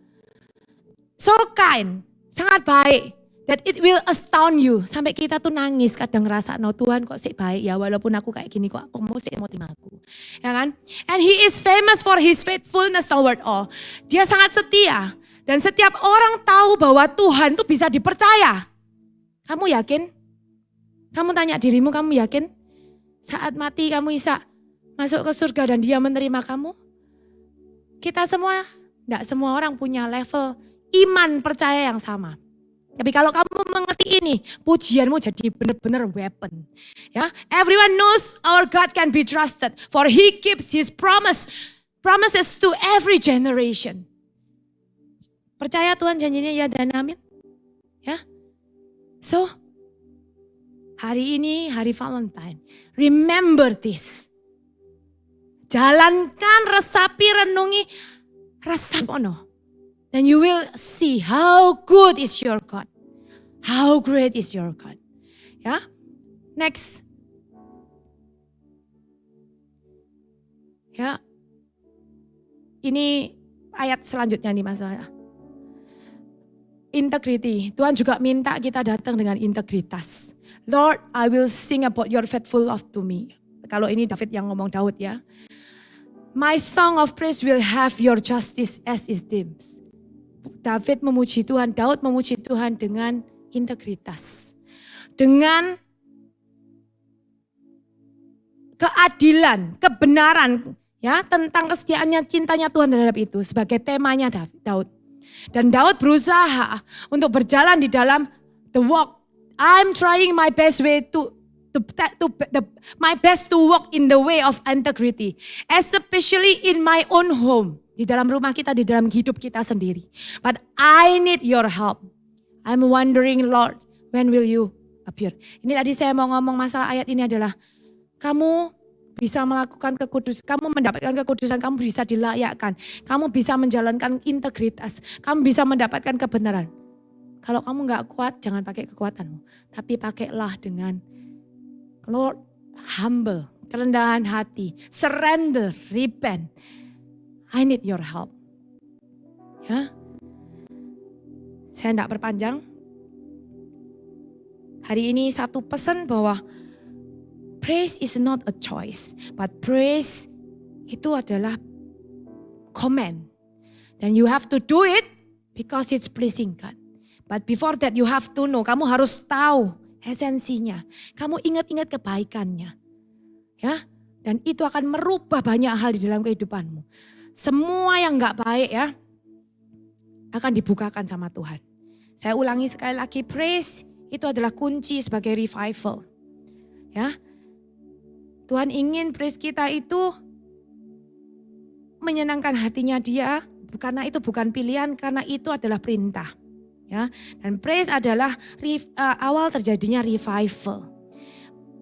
So kind, sangat baik. That it will astound you. Sampai kita tuh nangis kadang ngerasa, no Tuhan kok sih baik ya. Walaupun aku kayak gini kok aku mau terima aku. Ya kan? And he is famous for his faithfulness toward all. Dia sangat setia. Dan setiap orang tahu bahwa Tuhan tuh bisa dipercaya. Kamu yakin? Kamu tanya dirimu, kamu yakin? Saat mati kamu bisa masuk ke surga dan dia menerima kamu? Kita semua, enggak semua orang punya level iman percaya yang sama. Tapi kalau kamu mengerti ini, pujianmu jadi benar-benar weapon. Ya, everyone knows our God can be trusted, for He keeps His promises to every generation. Percaya Tuhan janjinya ya dan amin. Ya, so hari ini hari Valentine, remember this. Jalankan, resapi, renungi, resapono. Then you will see how good is your God. How great is your God. Ya. Next. Ya. Ini ayat selanjutnya nih Mas. Integrity. Tuhan juga minta kita datang dengan integritas. Lord, I will sing about your faithful love to me. Kalau ini David yang ngomong Daud ya. My song of praise will have your justice as its themes. Daud memuji Tuhan dengan integritas. Dengan keadilan, kebenaran, ya, tentang kesetiaannya, cintanya Tuhan terhadap itu sebagai temanya Daud. Dan Daud berusaha untuk berjalan di dalam the walk. I'm trying my best way my best to walk in the way of integrity, especially in my own home. Di dalam rumah kita, di dalam hidup kita sendiri. But I need your help. I'm wondering, Lord, when will you appear? Ini tadi saya mau ngomong masalah ayat ini adalah, kamu bisa melakukan kekudusan, kamu mendapatkan kekudusan, kamu bisa dilayakkan. Kamu bisa menjalankan integritas, kamu bisa mendapatkan kebenaran. Kalau kamu gak kuat, jangan pakai kekuatanmu. Tapi pakailah dengan, Lord, humble, kerendahan hati, surrender, repent. I need your help. Ya, saya tidak perpanjang. Hari ini satu pesan bahwa praise is not a choice, but praise itu adalah command. Dan you have to do it because it's pleasing God. But before that you have to know, kamu harus tahu esensinya. Kamu ingat-ingat kebaikannya. Ya, dan itu akan merubah banyak hal di dalam kehidupanmu. Semua yang gak baik ya, akan dibukakan sama Tuhan. Saya ulangi sekali lagi, praise itu adalah kunci sebagai revival. Ya, Tuhan ingin praise kita itu menyenangkan hatinya Dia, karena itu bukan pilihan, karena itu adalah perintah. Ya, dan praise adalah awal terjadinya revival.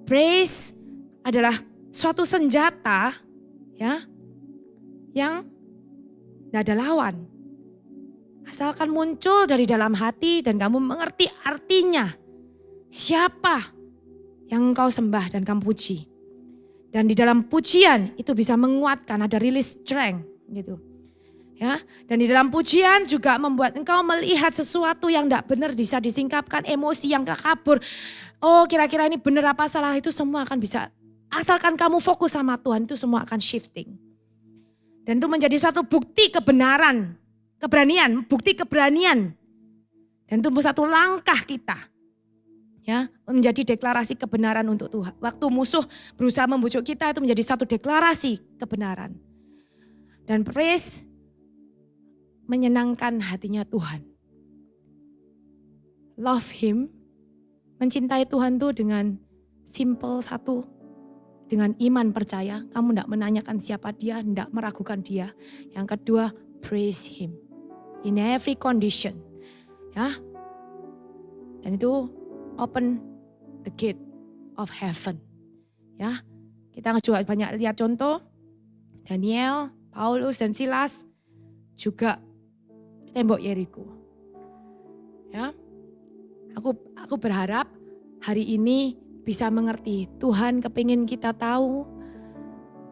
Praise adalah suatu senjata, ya, yang tidak ada lawan. Asalkan muncul dari dalam hati dan kamu mengerti artinya. Siapa yang engkau sembah dan kamu puji. Dan di dalam pujian itu bisa menguatkan, ada release strength gitu. Ya, dan di dalam pujian juga membuat engkau melihat sesuatu yang tidak benar, bisa disingkapkan, emosi yang kabur. Oh, kira-kira ini benar apa salah, itu semua akan bisa. Asalkan kamu fokus sama Tuhan, itu semua akan shifting. Dan itu menjadi satu bukti kebenaran, keberanian, bukti keberanian. Dan itu satu langkah kita. Ya, menjadi deklarasi kebenaran untuk Tuhan. Waktu musuh berusaha membujuk kita, itu menjadi satu deklarasi kebenaran. Dan praise menyenangkan hatinya Tuhan. Love Him, mencintai Tuhan itu dengan simple satu, dengan iman percaya. Kamu tidak menanyakan siapa Dia, tidak meragukan Dia. Yang kedua, praise Him in every condition. Ya, dan itu open the gate of heaven. Ya, kita juga banyak lihat contoh Daniel, Paulus dan Silas juga tembok Yeriko. Ya, aku berharap hari ini bisa mengerti. Tuhan kepingin kita tahu,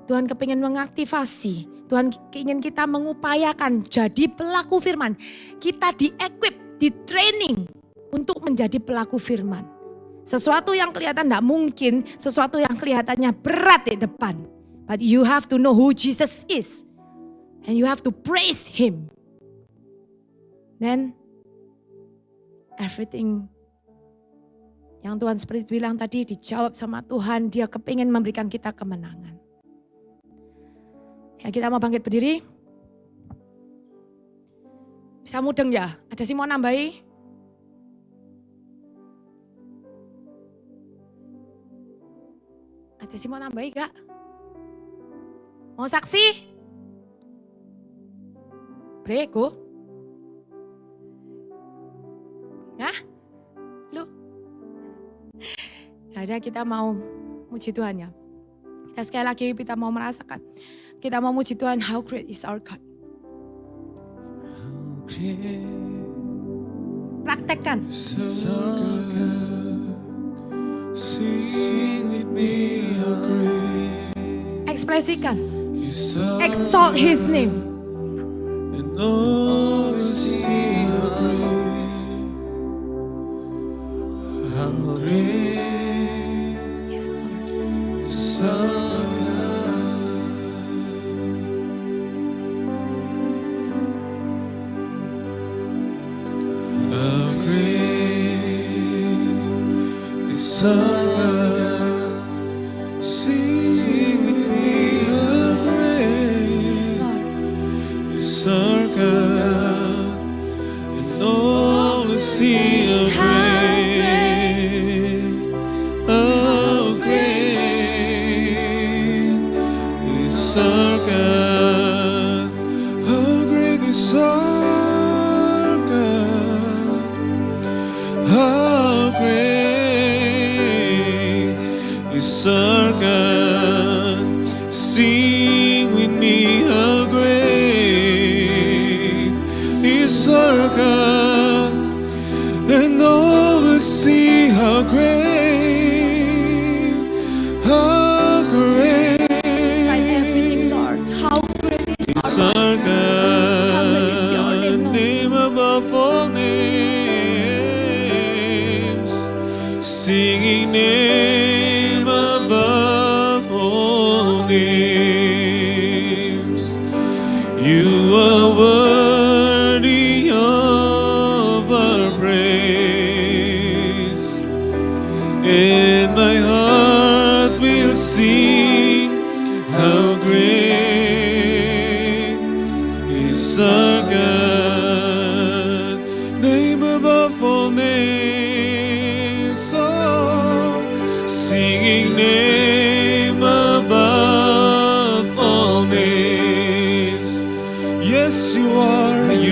Tuhan kepingin mengaktifasi, Tuhan ingin kita mengupayakan jadi pelaku firman. Kita di-equip, di-training untuk menjadi pelaku firman. Sesuatu yang kelihatan tidak mungkin, sesuatu yang kelihatannya berat di depan. But you have to know who Jesus is. And you have to praise Him. Then everything yang Tuhan seperti bilang tadi dijawab sama Tuhan. Dia kepingin memberikan kita kemenangan. Ya, kita mau bangkit berdiri. Bisa mudeng ya? Ada sih mau nambahi? Ada sih mau nambahi gak? Mau saksi? Brego? Hah? Lu? Ya udah, kita mau muji Tuhan ya. Kita sekali lagi kita mau merasakan. Kita mau muji Tuhan, how great is our God. Praktekkan. Ekspresikan. Exalt His name. Yes, Lord.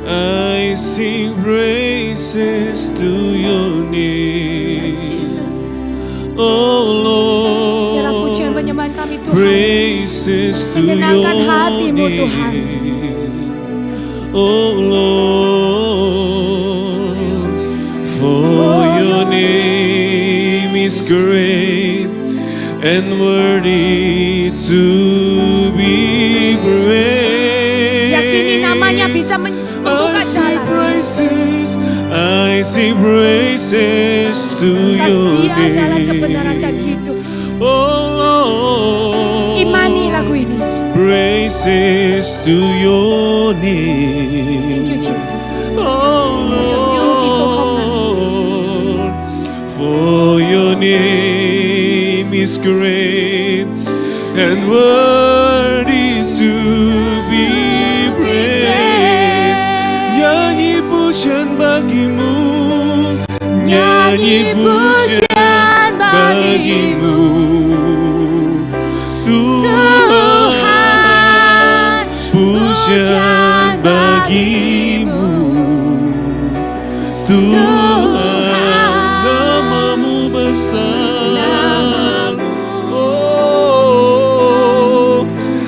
I sing praises to your name. Jesus. Oh Biarlah Lord, pujian penyembahan kami Tuhan praises to menyenangkan your hatimu Tuhan. name. Oh Lord, for your name is great and worthy to be praised. Yakini namanya bisa membuka I sing jalan. praises, I sing praises to Kasih your dia jalan kebenaran dan name. hidup. Oh Lord, Imani lagu ini. praises to your name. Thank you Jesus. Oh Lord, for your name is great and worthy to be praised. Nyanyi pujian bagimu, nyanyi pujian bagimu, Tuhan, pujian bagimu, Tuhan, namamu besar, oh,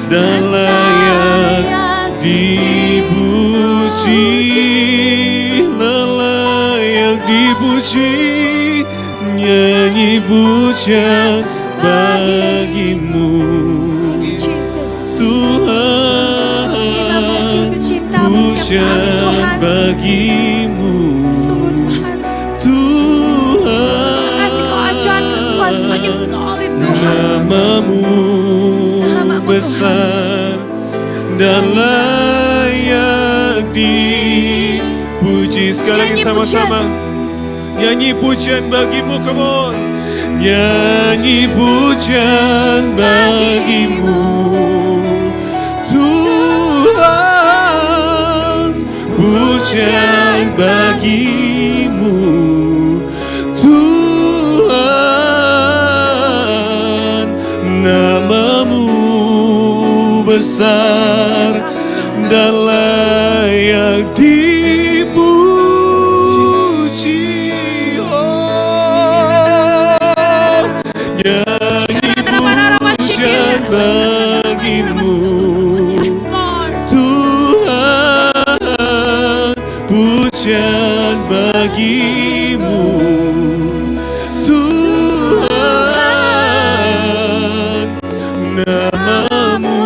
dan layak dipuji, layak dipuji, nyanyi pujian bagimu, Jesus. Tuhan, Terima kasih untuk cintamu setiap kami pujian Tuhan. bagimu, Sungguh Tuhan. Tuhan, Kasih kau ajarkan Tuhan semakin solid Tuhan. namamu Namamu, besar dan layak dipuji. Sekali lagi Nyanyi sama-sama nyanyi pujian bagimu, come on. Nyanyi pujian bagimu, Tuhan, pujian bagimu, Tuhan, namamu besar dan layak dipuji. Oh, nyanyi pujian bagimu, Yes Lord. Tuhan, pujian bagimu, Tuhan, namamu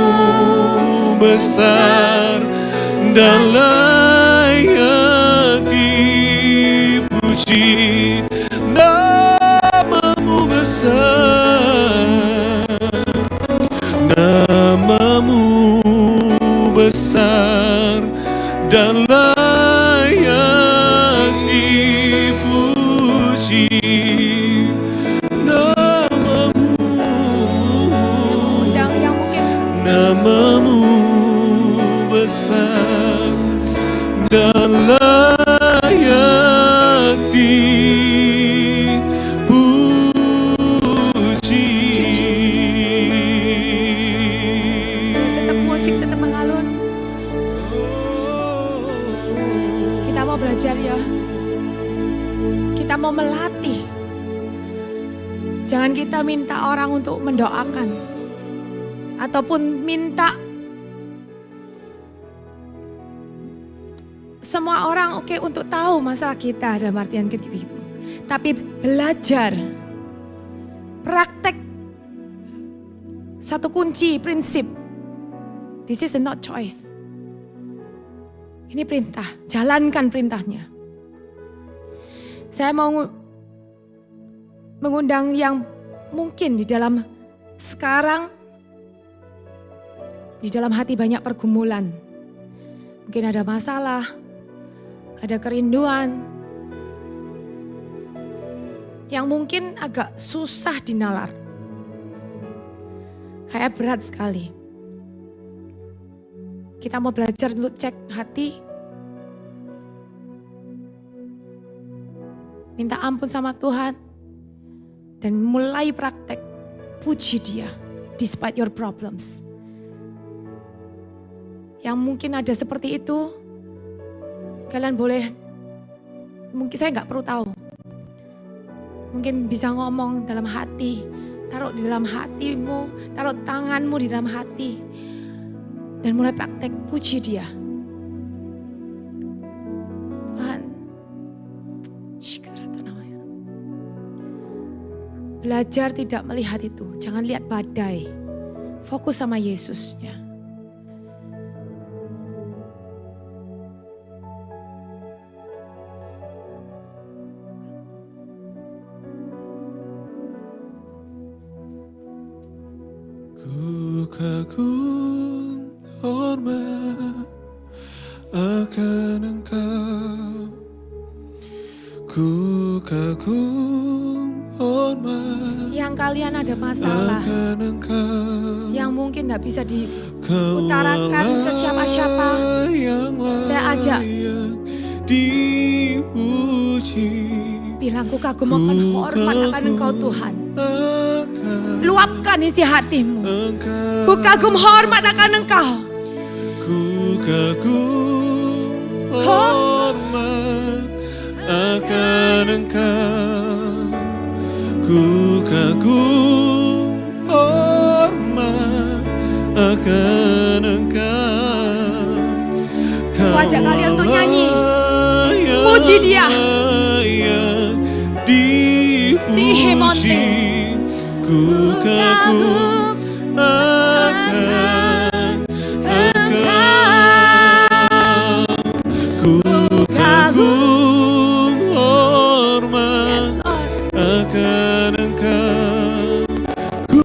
besar dan layak dipuji, namamu besar, namamu besar dan layak dipuji, namamu, Undang yang mungkin namamu besar dan layak dipuji. tetap musik tetap mengalun. Kita mau belajar ya. Kita mau melatih. Jangan kita minta orang untuk mendoakan. Ataupun minta semua orang oke untuk tahu masalah kita dalam artian begitu. Tapi belajar, praktek, satu kunci prinsip. This is not choice. Ini perintah, jalankan perintahnya. Saya mau mengundang yang mungkin di dalam sekarang, di dalam hati banyak pergumulan. Mungkin ada masalah, ada kerinduan yang mungkin agak susah dinalar. Kayak berat sekali. Kita mau belajar untuk cek hati. Minta ampun sama Tuhan. Dan mulai praktek. Puji Dia despite your problems. Yang mungkin ada seperti itu. Kalian boleh, mungkin saya gak perlu tahu. Mungkin bisa ngomong dalam hati. Taruh di dalam hatimu, taruh tanganmu di dalam hati. Dan mulai praktek, puji Dia. Tuhan, belajar tidak melihat itu. Jangan lihat badai. Fokus sama Yesusnya. Ku kagum hormat akan Engkau. Ku kagum hormat Yang kalian ada masalah, akan Engkau. yang mungkin gak bisa Kau diutarakan ke siapa-siapa, yang saya ajak. layak dipuji. Bilang ku kagum akan hormat akan Engkau Tuhan. Akan Luapkan isi hatimu. Engkau. Ku kagum hormat akan Engkau. Ku kagum hormat akan Engkau. Ku kagum hormat akan Engkau. Aku ajak kalian untuk nyanyi. Yang Puji Dia. layak dipuji. Si Hemonte. Ku kagum akan Engkau. Ku kagum hormat akan Engkau. Ku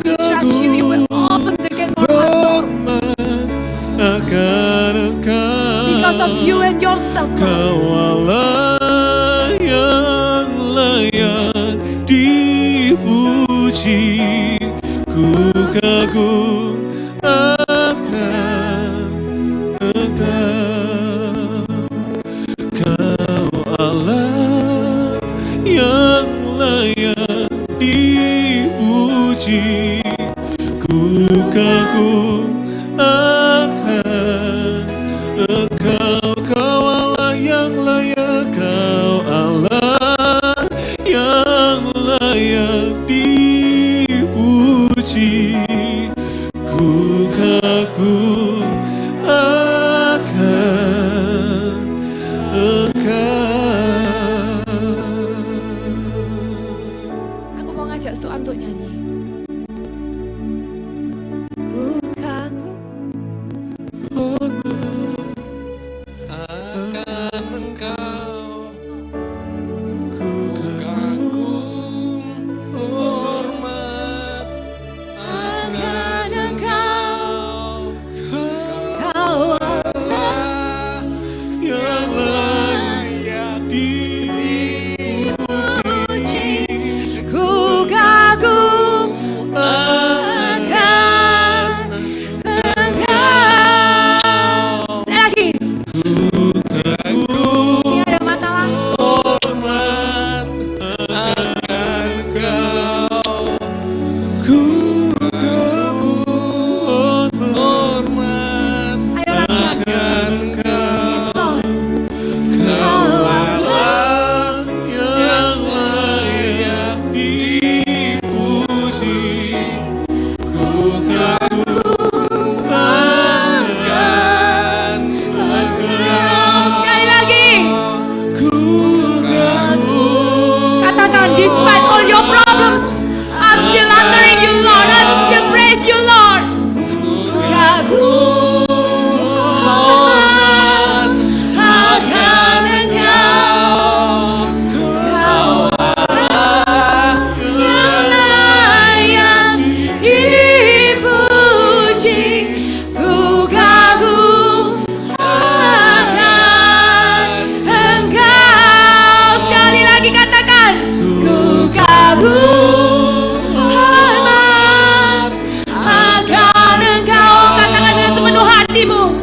Trust you, you will kagum open the gate for us, Lord. hormat akan Engkau. Because of you and yourself, Lord. Kau Allah yang layak dipuji. Ku kagum akan Engkau. Kau Allah yang layak dipuji. Ku kagum akan Engkau. Kau Allah yang layak. Kau Allah yang layak dipuji.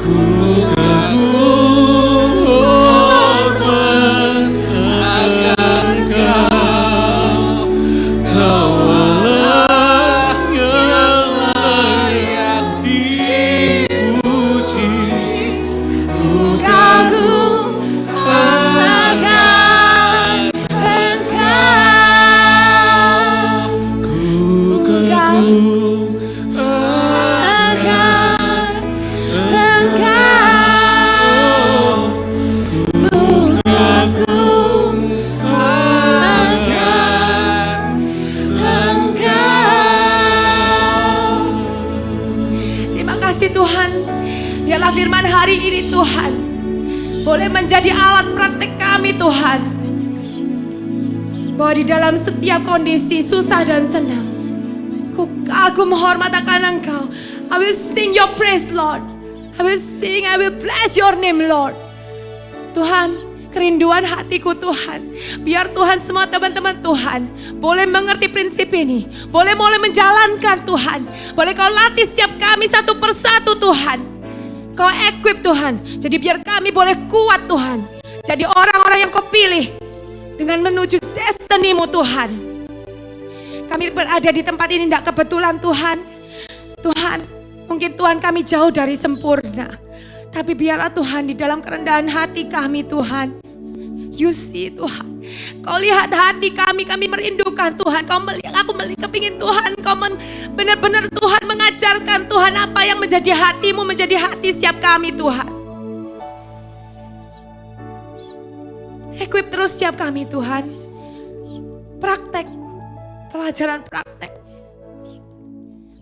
ku kagum hormat akan Kau, Kau Allah yang layak dipuji. Ku kagum akan Engkau. Ku kagum Akan Engkau. Ku kagum akan Engkau. Terima kasih Tuhan. Biarlah firman hari ini Tuhan boleh menjadi alat praktek kami Tuhan. Bahwa di dalam setiap kondisi susah dan senang, ku kagum hormat akan Engkau. I will sing your praise Lord. I will sing, I will bless your name Lord. Tuhan, kerinduan hatiku Tuhan. Biar Tuhan semua teman-teman Tuhan boleh mengerti prinsip ini. Boleh menjalankan Tuhan. Boleh Kau latih setiap kami satu persatu Tuhan. Kau equip Tuhan. Jadi biar kami boleh kuat Tuhan. Jadi orang-orang yang Kau pilih dengan menuju destiny-Mu Tuhan. Kami berada di tempat ini tidak kebetulan Tuhan. Tuhan, mungkin Tuhan kami jauh dari sempurna. Tapi biarlah Tuhan di dalam kerendahan hati kami Tuhan. You see Tuhan. Kau lihat hati kami merindukan Tuhan. Aku kepingin Tuhan. Kau benar-benar Tuhan mengajarkan Tuhan apa yang menjadi hati-Mu menjadi hati setiap kami Tuhan. Equip terus setiap kami Tuhan. Praktek. Pelajaran praktek.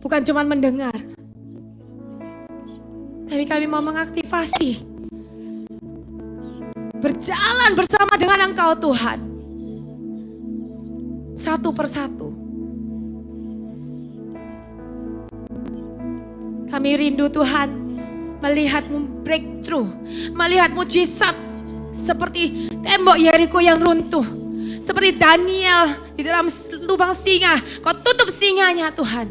Bukan cuma mendengar. Tapi kami mau mengaktifasi. Berjalan bersama dengan Engkau Tuhan. Satu persatu. Kami rindu Tuhan melihat-Mu breakthrough. Melihat mujizat seperti tembok Yeriko yang runtuh. Seperti Daniel di dalam lubang singa. Kau tutup singanya Tuhan.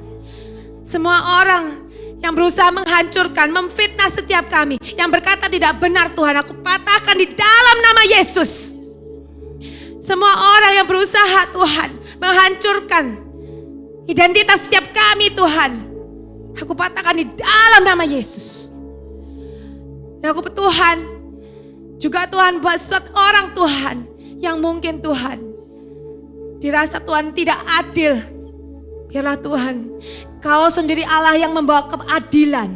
Semua orang yang berusaha menghancurkan, memfitnah setiap kami. Yang berkata tidak benar Tuhan, aku patahkan di dalam nama Yesus. Semua orang yang berusaha Tuhan menghancurkan identitas setiap kami Tuhan, aku patahkan di dalam nama Yesus. Dan aku Tuhan, juga Tuhan buat setiap orang Tuhan yang mungkin Tuhan dirasa Tuhan tidak adil. Biarlah Tuhan, Kau sendiri Allah yang membawa keadilan.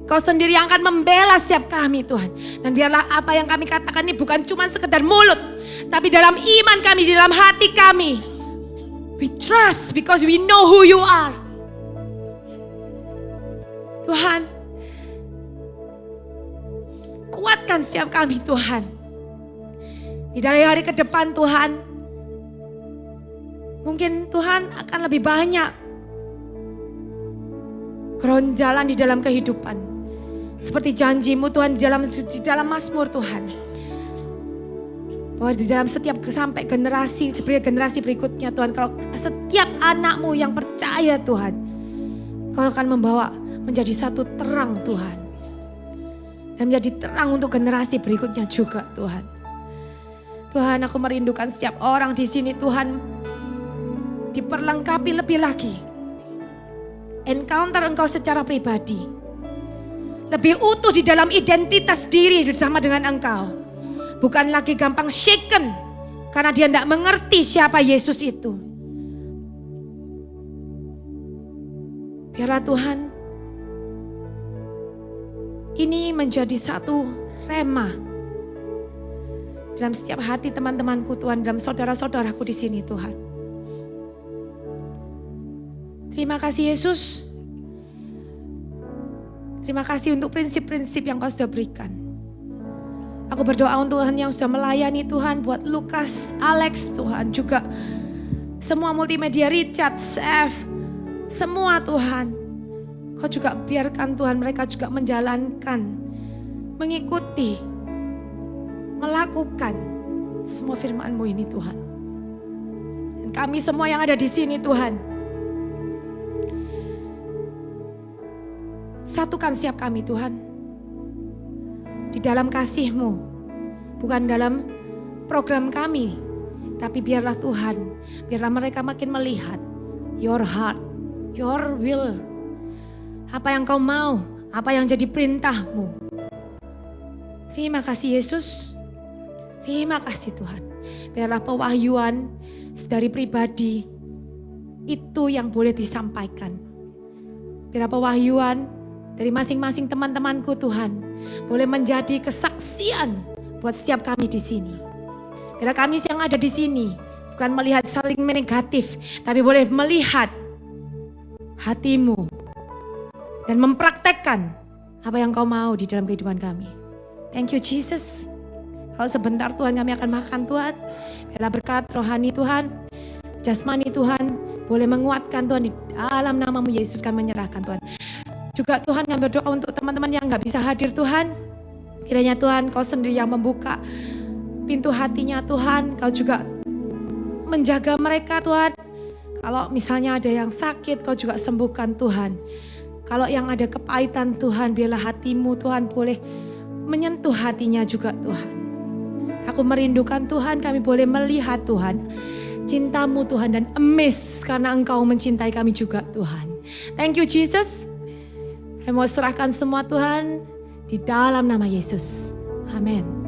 Kau sendiri yang akan membela setiap kami Tuhan. Dan biarlah apa yang kami katakan ini bukan cuma sekedar mulut. Tapi dalam iman kami, di dalam hati kami. We trust because we know who you are. Tuhan, kuatkan setiap kami Tuhan. Di dari hari ke depan Tuhan, mungkin Tuhan akan lebih banyak keronjalan di dalam kehidupan. Seperti janji-Mu Tuhan di dalam Mazmur Tuhan. Bahwa di dalam setiap sampai generasi berikutnya Tuhan. Kalau setiap anak-Mu yang percaya Tuhan. Kau akan membawa menjadi satu terang Tuhan. Dan menjadi terang untuk generasi berikutnya juga Tuhan. Tuhan, aku merindukan setiap orang di sini Tuhan. Diperlengkapi lebih lagi. Encounter Engkau secara pribadi. Lebih utuh di dalam identitas diri bersama dengan Engkau. Bukan lagi gampang shaken. Karena dia tidak mengerti siapa Yesus itu. Biarlah Tuhan, ini menjadi satu rema dalam setiap hati teman-temanku Tuhan, dalam saudara-saudaraku di sini Tuhan. Terima kasih Yesus. Terima kasih untuk prinsip-prinsip yang Kau sudah berikan. Aku berdoa untuk Tuhan yang sudah melayani Tuhan, buat Lukas, Alex Tuhan, juga semua multimedia, Richard, Chef, semua Tuhan. Kau juga biarkan Tuhan mereka juga menjalankan, mengikuti, melakukan semua firman-Mu ini Tuhan. Dan kami semua yang ada di sini Tuhan, Satukan setiap kami Tuhan. Di dalam kasih-Mu. Bukan dalam program kami. Tapi biarlah Tuhan, biarlah mereka makin melihat your heart, your will. Apa yang Kau mau, apa yang jadi perintah-Mu. Terima kasih Yesus. Terima kasih Tuhan. Biarlah pewahyuan dari pribadi itu yang boleh disampaikan. Biarlah pewahyuan dari masing-masing teman-temanku Tuhan boleh menjadi kesaksian buat setiap kami di sini. Biarlah kami yang ada di sini bukan melihat saling negatif, tapi boleh melihat hati-Mu dan mempraktekkan apa yang Kau mau di dalam kehidupan kami. Thank you Jesus. Kalau sebentar Tuhan kami akan makan Tuhan. Biarlah berkat rohani Tuhan, jasmani Tuhan boleh menguatkan Tuhan, di dalam nama-Mu Yesus kami menyerahkan Tuhan. Juga Tuhan kami berdoa untuk teman-teman yang gak bisa hadir Tuhan. Kiranya Tuhan Kau sendiri yang membuka pintu hatinya Tuhan. Kau juga menjaga mereka Tuhan. Kalau misalnya ada yang sakit Kau juga sembuhkan Tuhan. Kalau yang ada kepahitan Tuhan, biarlah hati-Mu Tuhan boleh menyentuh hatinya juga Tuhan. Aku merindukan Tuhan, kami boleh melihat Tuhan cinta-Mu Tuhan dan amazed karena Engkau mencintai kami juga Tuhan. Thank you Jesus. Saya mau serahkan semua Tuhan di dalam nama Yesus. Amin.